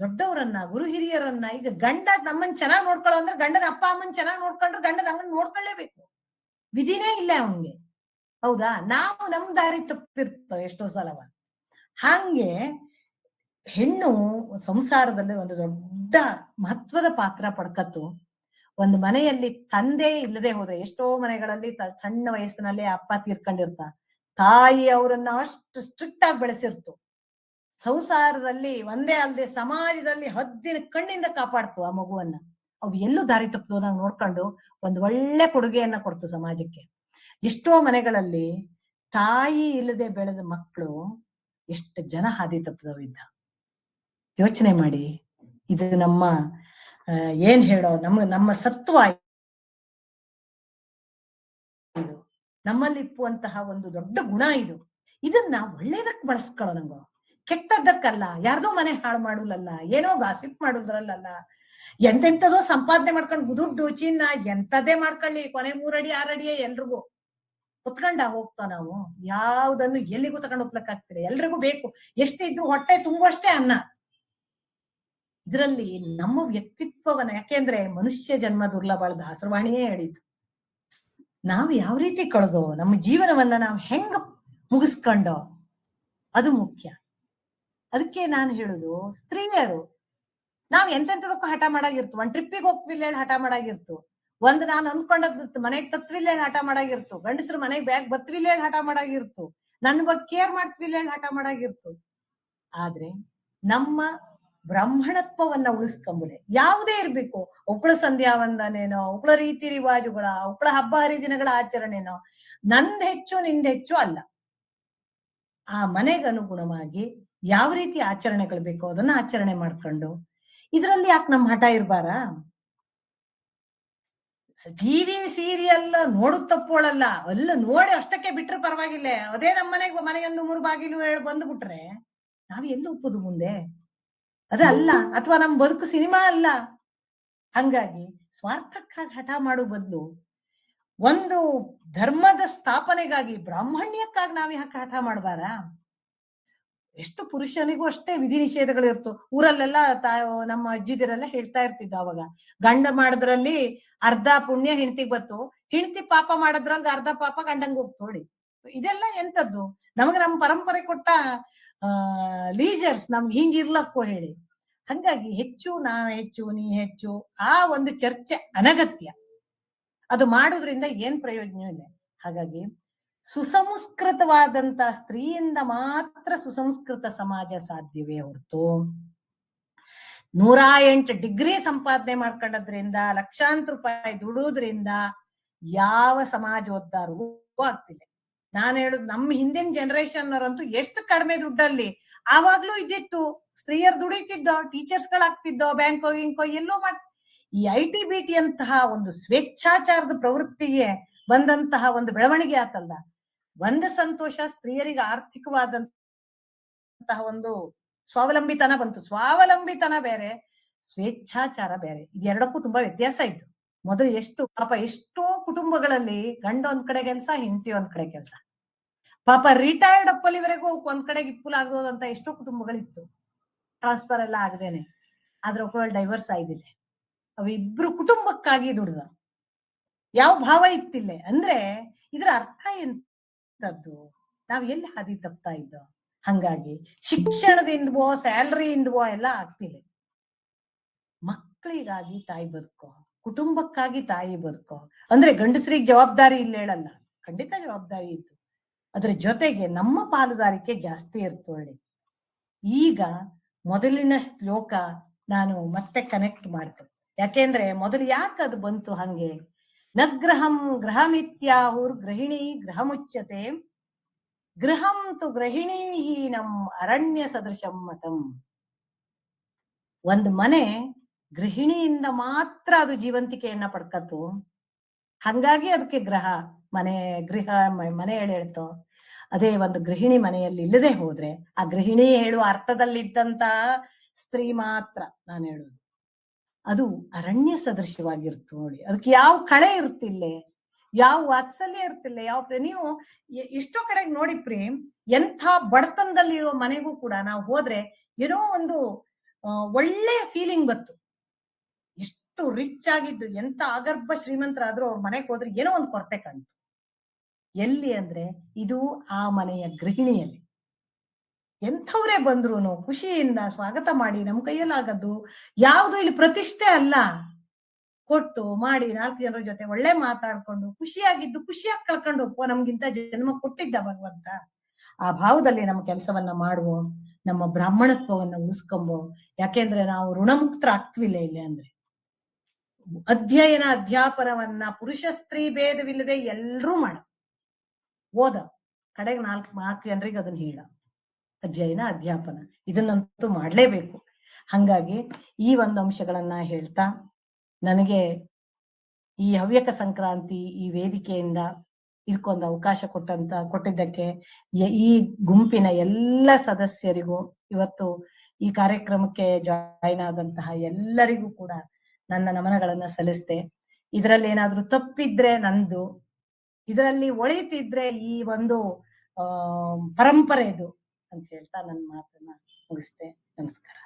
ದೊಡ್ಡವರನ್ನ, ಗುರು ಹಿರಿಯರನ್ನ, ಈಗ ಗಂಡ ನಮ್ಮನ್ ಚೆನ್ನಾಗ್ ನೋಡ್ಕೊಳ್ಳೋ ಅಂದ್ರೆ ಗಂಡನ ಅಪ್ಪ ಅಮ್ಮನ್ ಚೆನ್ನಾಗ್ ನೋಡ್ಕೊಂಡ್ರೆ ಗಂಡ ನಮ್ಮನ್ ನೋಡ್ಕೊಳ್ಳೇಬೇಕು. ವಿಧಿನೇ ಇಲ್ಲ ಅವನ್ಗೆ. ಹೌದಾ? ನಾವು ನಮ್ ದಾರಿ ತಪ್ಪಿರ್ತೇವೆ ಎಷ್ಟೋ ಸಲವ. ಹಂಗೆ ಹೆಣ್ಣು ಸಂಸಾರದಲ್ಲಿ ಒಂದು ದೊಡ್ಡ ಮಹತ್ವದ ಪಾತ್ರ ಪಡ್ಕತ್ತು. ಒಂದು ಮನೆಯಲ್ಲಿ ತಂದೆ ಇಲ್ಲದೆ ಹೋದ್ರೆ, ಎಷ್ಟೋ ಮನೆಗಳಲ್ಲಿ ಸಣ್ಣ ವಯಸ್ಸಿನಲ್ಲಿ ಅಪ್ಪ ತೀರ್ಕೊಂಡಿರ್ತ, ತಾಯಿ ಅವರನ್ನ ಅಷ್ಟು ಸ್ಟ್ರಿಕ್ಟ್ ಆಗಿ ಬೆಳೆಸಿರ್ತು. ಸಂಸಾರದಲ್ಲಿ ಒಂದೇ ಅಲ್ಲದೆ ಸಮಾಜದಲ್ಲಿ ಹದ್ದಿನ ಕಣ್ಣಿಂದ ಕಾಪಾಡ್ತು ಆ ಮಗುವನ್ನ. ಅವು ಎಲ್ಲೂ ದಾರಿ ತಪ್ಪೋದಂಗ್ ನೋಡ್ಕೊಂಡು ಒಂದು ಒಳ್ಳೆ ಕೊಡುಗೆಯನ್ನ ಕೊಡ್ತು ಸಮಾಜಕ್ಕೆ. ಎಷ್ಟೋ ಮನೆಗಳಲ್ಲಿ ತಾಯಿ ಇಲ್ಲದೆ ಬೆಳೆದ ಮಕ್ಕಳು ಎಷ್ಟು ಜನ ಹಾದಿ ತಪ್ಪದವಿದ್ದ. ಯೋಚನೆ ಮಾಡಿ. ಇದು ನಮ್ಮ ಏನ್ ಹೇಳೋ ನಮ್ಮ ಸತ್ವ ಇದು, ನಮ್ಮಲ್ಲಿಪ್ಪುವಂತಹ ಒಂದು ದೊಡ್ಡ ಗುಣ ಇದು. ಇದನ್ನ ಒಳ್ಳೇದಕ್ ಬಳಸ್ಕೊಳ್ಳೋ, ಕೆಟ್ಟದ್ದಕ್ಕಲ್ಲ. ಯಾರ್ದೋ ಮನೆ ಹಾಳು ಮಾಡುದಲ್ಲ, ಏನೋ ಗಾಸಿಪ್ ಮಾಡುದ್ರಲ್ಲ, ಎಂತೆಂತದೋ ಸಂಪಾದನೆ ಮಾಡ್ಕೊಂಡು ದುಡ್ಡು ಚಿನ್ನ ಎಂತದೇ ಮಾಡ್ಕೊಳ್ಳಿ, ಕೊನೆ 3 ಅಡಿ 6 ಅಡಿಯೇ ಎಲ್ರಿಗೂ ಕುತ್ಕೊಂಡ ಹೋಗ್ತಾ ನಾವು. ಯಾವ್ದನ್ನು ಎಲ್ಲಿಗೂ ತಗೊಂಡು ಹೋಗ್ಲಕ್ಕಾಗ್ತಿಲ್ಲ. ಎಲ್ರಿಗೂ ಬೇಕು, ಎಷ್ಟಿದ್ರು ಹೊಟ್ಟೆ ತುಂಬುವಷ್ಟೇ ಅನ್ನ. ಇದರಲ್ಲಿ ನಮ್ಮ ವ್ಯಕ್ತಿತ್ವವನ್ನ, ಯಾಕೆಂದ್ರೆ ಮನುಷ್ಯ ಜನ್ಮ ದುರ್ಲಭ, ದಾಸರವಾಣಿಯೇ ಹೇಳಿದ್ದು. ನಾವು ಯಾವ ರೀತಿ ಕಳೆದೋ, ನಮ್ಮ ಜೀವನವನ್ನ ನಾವು ಹೆಂಗ ಮುಗಿಸ್ಕೊಂಡೋ ಅದು ಮುಖ್ಯ. ಅದಕ್ಕೆ ನಾನು ಹೇಳುದು, ಸ್ತ್ರೀಯರು ನಾವ್ ಎಂತೆಂತದಕ್ಕೂ ಹಠ ಮಾಡಾಗಿರ್ತು. ಒಂದ್ ಟ್ರಿಪ್ಪಿಗೆ ಹೋಗ್ತಿಲ್ಲ ಹೇಳಿ ಹಠ ಮಾಡಾಗಿರ್ತು. ಒಂದ್ ನಾನ್ ಅಂದ್ಕೊಂಡದ್ ಮನೆಗ್ ತತ್ವಿಲ್ಲ ಹೇಳಿ ಹಠ ಮಾಡಾಗಿರ್ತು. ಗಂಡಸ್ರು ಮನೆಗ್ ಬ್ಯಾಗ್ ಬತ್ವಿಲ್ಲ ಹೇಳಿ ಹಠ ಮಾಡಾಗಿರ್ತು. ನನ್ ಬಗ್ಗೆ ಕೇರ್ ಮಾಡ್ತಿಲ್ಲ ಹೇಳಿ ಹಠ ಮಾಡಾಗಿರ್ತು. ಆದ್ರೆ ನಮ್ಮ ಬ್ರಾಹ್ಮಣತ್ವವನ್ನ ಉಳಿಸ್ಕೊಂಬುದೆ ಯಾವುದೇ ಇರ್ಬೇಕು, ಒಕ್ಕಳ ಸಂಧ್ಯಾ ವಂದನೇನೋ, ಒಕ್ಕಳ ರೀತಿ ರಿವಾಜುಗಳ, ಒಕ್ಕಳ ಹಬ್ಬ ಹರಿದಿನಗಳ ಆಚರಣೆನೋ, ನಂದ್ ಹೆಚ್ಚು ನಿಂದ್ ಹೆಚ್ಚು ಅಲ್ಲ. ಆ ಮನೆಗೆ ಅನುಗುಣವಾಗಿ ಯಾವ ರೀತಿ ಆಚರಣೆಗಳು ಬೇಕೋ ಅದನ್ನ ಆಚರಣೆ ಮಾಡ್ಕೊಂಡು, ಇದ್ರಲ್ಲಿ ಯಾಕೆ ನಮ್ ಹಠ ಇರ್ಬಾರ? ಟಿವಿ ಸೀರಿಯಲ್ ನೋಡುದ್ ತಪ್ಪೋಳಲ್ಲ, ಅಲ್ಲ ನೋಡಿ ಅಷ್ಟಕ್ಕೆ ಬಿಟ್ರೆ ಪರವಾಗಿಲ್ಲ. ಅದೇ ನಮ್ಮ ಮನೆಗೊಂದು ಮೂರು ಬಾಗಿಲು ಹೇಳಿ ಬಂದ್ಬಿಟ್ರೆ ನಾವ್ ಎಲ್ಲಿ ಒಪ್ಪುದು ಮುಂದೆ? ಅದಲ್ಲ, ಅಥವಾ ನಮ್ ಬದುಕು ಸಿನಿಮಾ ಅಲ್ಲ. ಹಂಗಾಗಿ ಸ್ವಾರ್ಥಕ್ಕಾಗಿ ಹಠ ಮಾಡೋ ಬದಲು ಒಂದು ಧರ್ಮದ ಸ್ಥಾಪನೆಗಾಗಿ, ಬ್ರಾಹ್ಮಣ್ಯಕ್ಕಾಗಿ ನಾವ್ ಯಾಕೆ ಹಠ ಮಾಡಬಾರ? ಎಷ್ಟು ಪುರುಷನಿಗೂ ಅಷ್ಟೇ ವಿಧಿ ನಿಷೇಧಗಳು ಇರ್ತು. ಊರಲ್ಲೆಲ್ಲ ನಮ್ಮ ಅಜ್ಜಿದಿರೆಲ್ಲ ಹೇಳ್ತಾ ಇರ್ತಿದ್ದ ಅವಾಗ. ಗಂಡ ಮಾಡಿದ್ರಲ್ಲಿ ಅರ್ಧ ಪುಣ್ಯ ಹೆಂಡತಿಗ್ ಬತ್ತು, ಹೆಂಡತಿ ಪಾಪ ಮಾಡೋದ್ರಲ್ಲಿ ಅರ್ಧ ಪಾಪ ಗಂಡಂಗ್ ಹೋಗ್ತು ನೋಡಿ. ಇದೆಲ್ಲ ಎಂತದ್ದು? ನಮಗ್ ನಮ್ ಪರಂಪರೆ ಕೊಟ್ಟ ಆ ಲೀಜರ್ಸ್ ನಮ್ಗೆ ಹಿಂಗಿರ್ಲಕ್ಕೋ ಹೇಳಿ. ಹಂಗಾಗಿ ಹೆಚ್ಚು ನಾ ಹೆಚ್ಚು ನೀ ಹೆಚ್ಚು ಆ ಒಂದು ಚರ್ಚೆ ಅನಗತ್ಯ. ಅದು ಮಾಡೋದ್ರಿಂದ ಏನ್ ಪ್ರಯೋಜನ ಇಲ್ಲ. ಹಾಗಾಗಿ ಸುಸಂಸ್ಕೃತವಾದಂತ ಸ್ತ್ರೀಯಿಂದ ಮಾತ್ರ ಸುಸಂಸ್ಕೃತ ಸಮಾಜ ಸಾಧ್ಯವೇ ಹೊರತು 108 ಡಿಗ್ರಿ ಸಂಪಾದನೆ ಮಾಡ್ಕೊಂಡದ್ರಿಂದ, ಲಕ್ಷಾಂತರ ರೂಪಾಯಿ ದುಡುದ್ರಿಂದ ಯಾವ ಸಮಾಜೋದ್ಧಾರವೂ ಆಗ್ತಿಲ್ಲ. ನಾನ್ ಹೇಳುದು ನಮ್ಮ ಹಿಂದಿನ ಜನರೇಷನ್ ಅವರಂತೂ ಎಷ್ಟು ಕಡಿಮೆ ದುಡ್ಡಲ್ಲಿ ಆವಾಗ್ಲೂ ಇದ್ದಿತ್ತು. ಸ್ತ್ರೀಯರು ದುಡಿತಿದ್ದೋ, ಟೀಚರ್ಸ್ ಗಳಾಗ್ತಿದ್ದೋ, ಬ್ಯಾಂಕೋ ಗಿಂಕೋ ಎಲ್ಲೋ ಈ IT-BT ಅಂತಹ ಒಂದು ಸ್ವೇಚ್ಛಾಚಾರದ ಪ್ರವೃತ್ತಿಗೆ ಬಂದಂತಹ ಒಂದು ಬೆಳವಣಿಗೆ ಆತಲ್ಲ, ಒಂದು ಸಂತೋಷ. ಸ್ತ್ರೀಯರಿಗೆ ಆರ್ಥಿಕವಾದಂತಹ ಒಂದು ಸ್ವಾವಲಂಬಿತನ ಬಂತು. ಸ್ವಾವಲಂಬಿತನ ಬೇರೆ, ಸ್ವೇಚ್ಛಾಚಾರ ಬೇರೆ. ಇದೆರಡಕ್ಕೂ ತುಂಬಾ ವ್ಯತ್ಯಾಸ ಇತ್ತು. ಮೊದಲು ಎಷ್ಟು ಪಾಪ ಎಷ್ಟೋ ಕುಟುಂಬಗಳಲ್ಲಿ ಗಂಡ ಒಂದ್ ಕಡೆ ಕೆಲಸ, ಹೆಂಡತಿ ಒಂದ್ ಕಡೆ ಕೆಲಸ. ಪಾಪ ರಿಟೈರ್ಡ್ ಅಪ್ಪಲಿವರೆಗೂ ಒಂದ್ ಕಡೆಗೆ ಇಪ್ಪುಲ್ ಆಗೋದಂತ ಎಷ್ಟೋ ಕುಟುಂಬಗಳಿತ್ತು, ಟ್ರಾನ್ಸ್ಫರ್ ಎಲ್ಲ ಆಗದೇನೆ. ಆದ್ರೆ ಒಬ್ಬಳು ಡೈವರ್ಸ್ ಆಯ್ದಿಲ್ಲ. ಅವಿಬ್ರು ಕುಟುಂಬಕ್ಕಾಗಿ ದುಡ್ದ ಯಾವ ಭಾವ ಇತ್ತಿಲ್ಲ. ಅಂದ್ರೆ ಇದ್ರ ಅರ್ಥ ಎಂತದ್ದು? ನಾವ್ ಎಲ್ಲಿ ಹಾದಿ ತಪ್ತಾ ಇದ್ದೋ? ಹಂಗಾಗಿ ಶಿಕ್ಷಣದಿಂದವೋ ಸ್ಯಾಲ್ರಿಯಿಂದವೋ ಎಲ್ಲ ಆಗ್ತಿಲ್ಲ. ಮಕ್ಕಳಿಗಾಗಿ ತಾಯಿ ಬದುಕೋ, ಕುಟುಂಬಕ್ಕಾಗಿ ತಾಯಿ ಬದುಕೋ. ಅಂದ್ರೆ ಗಂಡಸರಿಗೆ ಜವಾಬ್ದಾರಿ ಇಲ್ಲ ಹೇಳಲ್ಲ, ಖಂಡಿತ ಜವಾಬ್ದಾರಿ ಇತ್ತು. ಅದ್ರ ಜೊತೆಗೆ ನಮ್ಮ ಪಾಲುದಾರಿಕೆ ಜಾಸ್ತಿ ಇರ್ತು ಹೇಳಿ. ಈಗ ಮೊದಲಿನ ಶ್ಲೋಕ ನಾನು ಮತ್ತೆ ಕನೆಕ್ಟ್ ಮಾಡ್ತೇನೆ. ಯಾಕೆಂದ್ರೆ ಮೊದಲು ಯಾಕೆ ಅದು ಬಂತು ಹಂಗೆ? ನಗ್ರಹಂ ಗೃಹಮಿತ್ಯಾಹುರ್ ಗೃಹಿಣಿ ಗೃಹಮುಚ್ಯತೆ, ಗೃಹಂ ತು ಗೃಹಿಣೀಹೀನಂ ಅರಣ್ಯ ಸದೃಶಂ ಮತಂ. ಒಂದು ಮನೆ ಗೃಹಿಣಿಯಿಂದ ಮಾತ್ರ ಅದು ಜೀವಂತಿಕೆಯನ್ನ ಪಡ್ಕತ್ತು. ಹಂಗಾಗಿ ಅದಕ್ಕೆ ಗೃಹ ಮನೆ ಹೇಳ್ತೋ. ಅದೇ ಒಂದು ಗೃಹಿಣಿ ಮನೆಯಲ್ಲಿ ಇಲ್ಲದೆ ಹೋದ್ರೆ, ಆ ಗೃಹಿಣಿ ಹೇಳುವ ಅರ್ಥದಲ್ಲಿದ್ದಂತ ಸ್ತ್ರೀ ಮಾತ್ರ ನಾನು ಹೇಳುದು, ಅದು ಅರಣ್ಯ ಸದೃಶ್ಯವಾಗಿರ್ತು ನೋಡಿ. ಅದಕ್ಕೆ ಯಾವ ಕಳೆ ಇರ್ತಿಲ್ಲ, ಯಾವ ವಾತ್ಸಲ್ಯ ಇರ್ತಿಲ್ಲ, ನೀವು ಎಷ್ಟೋ ಕಡೆಗೆ ನೋಡಿ ಪ್ರೇಮ್, ಎಂಥ ಬಡತನದಲ್ಲಿರೋ ಮನೆಗೂ ಕೂಡ ನಾವು ಹೋದ್ರೆ ಏನೋ ಒಂದು ಒಳ್ಳೆ ಫೀಲಿಂಗ್ ಬತ್ತು. ಎಷ್ಟು ರಿಚ್ ಆಗಿದ್ದು, ಎಂತ ಆಗರ್ಭ ಶ್ರೀಮಂತರಾದ್ರೂ ಅವ್ರ ಮನೆಗೆ ಹೋದ್ರೆ ಏನೋ ಒಂದು ಕೊರತೆ ಕಾಣ್ತು. ಎಲ್ಲಿ ಅಂದ್ರೆ ಇದು ಆ ಮನೆಯ ಗೃಹಿಣಿಯಲ್ಲಿ. ಎಂಥವ್ರೇ ಬಂದ್ರು ಖುಷಿಯಿಂದ ಸ್ವಾಗತ ಮಾಡಿ ನಮ್ ಕೈಯಲ್ಲಾಗದ್ದು ಯಾವ್ದು ಇಲ್ಲಿ ಪ್ರತಿಷ್ಠೆ ಅಲ್ಲ. ಕೊಟ್ಟು ಮಾಡಿ 4 ಜನರ ಜೊತೆ ಒಳ್ಳೆ ಮಾತಾಡ್ಕೊಂಡು ಖುಷಿಯಾಗಿದ್ದು ಖುಷಿಯಾಗಿ ಕಳ್ಕೊಂಡು ಒಪ್ಪೋ, ನಮ್ಗಿಂತ ಜನ್ಮ ಕೊಟ್ಟಿದ್ದ ಭಗವಂತ. ಆ ಭಾವದಲ್ಲಿ ನಮ್ಮ ಕೆಲಸವನ್ನ ಮಾಡುವ, ನಮ್ಮ ಬ್ರಾಹ್ಮಣತ್ವವನ್ನ ಉಳಿಸ್ಕೊಂಬೋ. ಯಾಕೆಂದ್ರೆ ನಾವು ಋಣಮುಕ್ತರ ಆಗ್ತಿಲ್ಲ ಇಲ್ಲಿ. ಅಂದ್ರೆ ಅಧ್ಯಯನ ಅಧ್ಯಾಪನವನ್ನ ಪುರುಷ ಸ್ತ್ರೀ ಭೇದವಿಲ್ಲದೆ ಎಲ್ರೂ ಮಾಡ ಓದ ಕಡೆಗೆ 4 ಜನರಿಗೆ ಅದನ್ನ ಹೇಳ. ಅಧ್ಯಯನ ಅಧ್ಯಾಪನ ಇದನ್ನಂತೂ ಮಾಡ್ಲೇಬೇಕು. ಹಂಗಾಗಿ ಈ ಒಂದು ಅಂಶಗಳನ್ನ ಹೇಳ್ತಾ, ನನಗೆ ಈ ಹವ್ಯಕ ಸಂಕ್ರಾಂತಿ ಈ ವೇದಿಕೆಯಿಂದ ಇದಕ್ಕೊಂದು ಅವಕಾಶ ಕೊಟ್ಟಿದ್ದಕ್ಕೆ ಈ ಗುಂಪಿನ ಎಲ್ಲ ಸದಸ್ಯರಿಗೂ, ಇವತ್ತು ಈ ಕಾರ್ಯಕ್ರಮಕ್ಕೆ ಜಾಯಿನ್ ಆದಂತಹ ಎಲ್ಲರಿಗೂ ಕೂಡ ನನ್ನ ನಮನಗಳನ್ನ ಸಲ್ಲಿಸ್ತೆ. ಇದರಲ್ಲಿ ಏನಾದ್ರೂ ತಪ್ಪಿದ್ರೆ ನಂದು, ಇದರಲ್ಲಿ ಒಳಿತಿದ್ರೆ ಈ ಒಂದು ಪರಂಪರೆದು ಅಂತ ಹೇಳ್ತಾ ನನ್ನ ಮಾತನ್ನ ಮುಗಿಸ್ತೆ. ನಮಸ್ಕಾರ.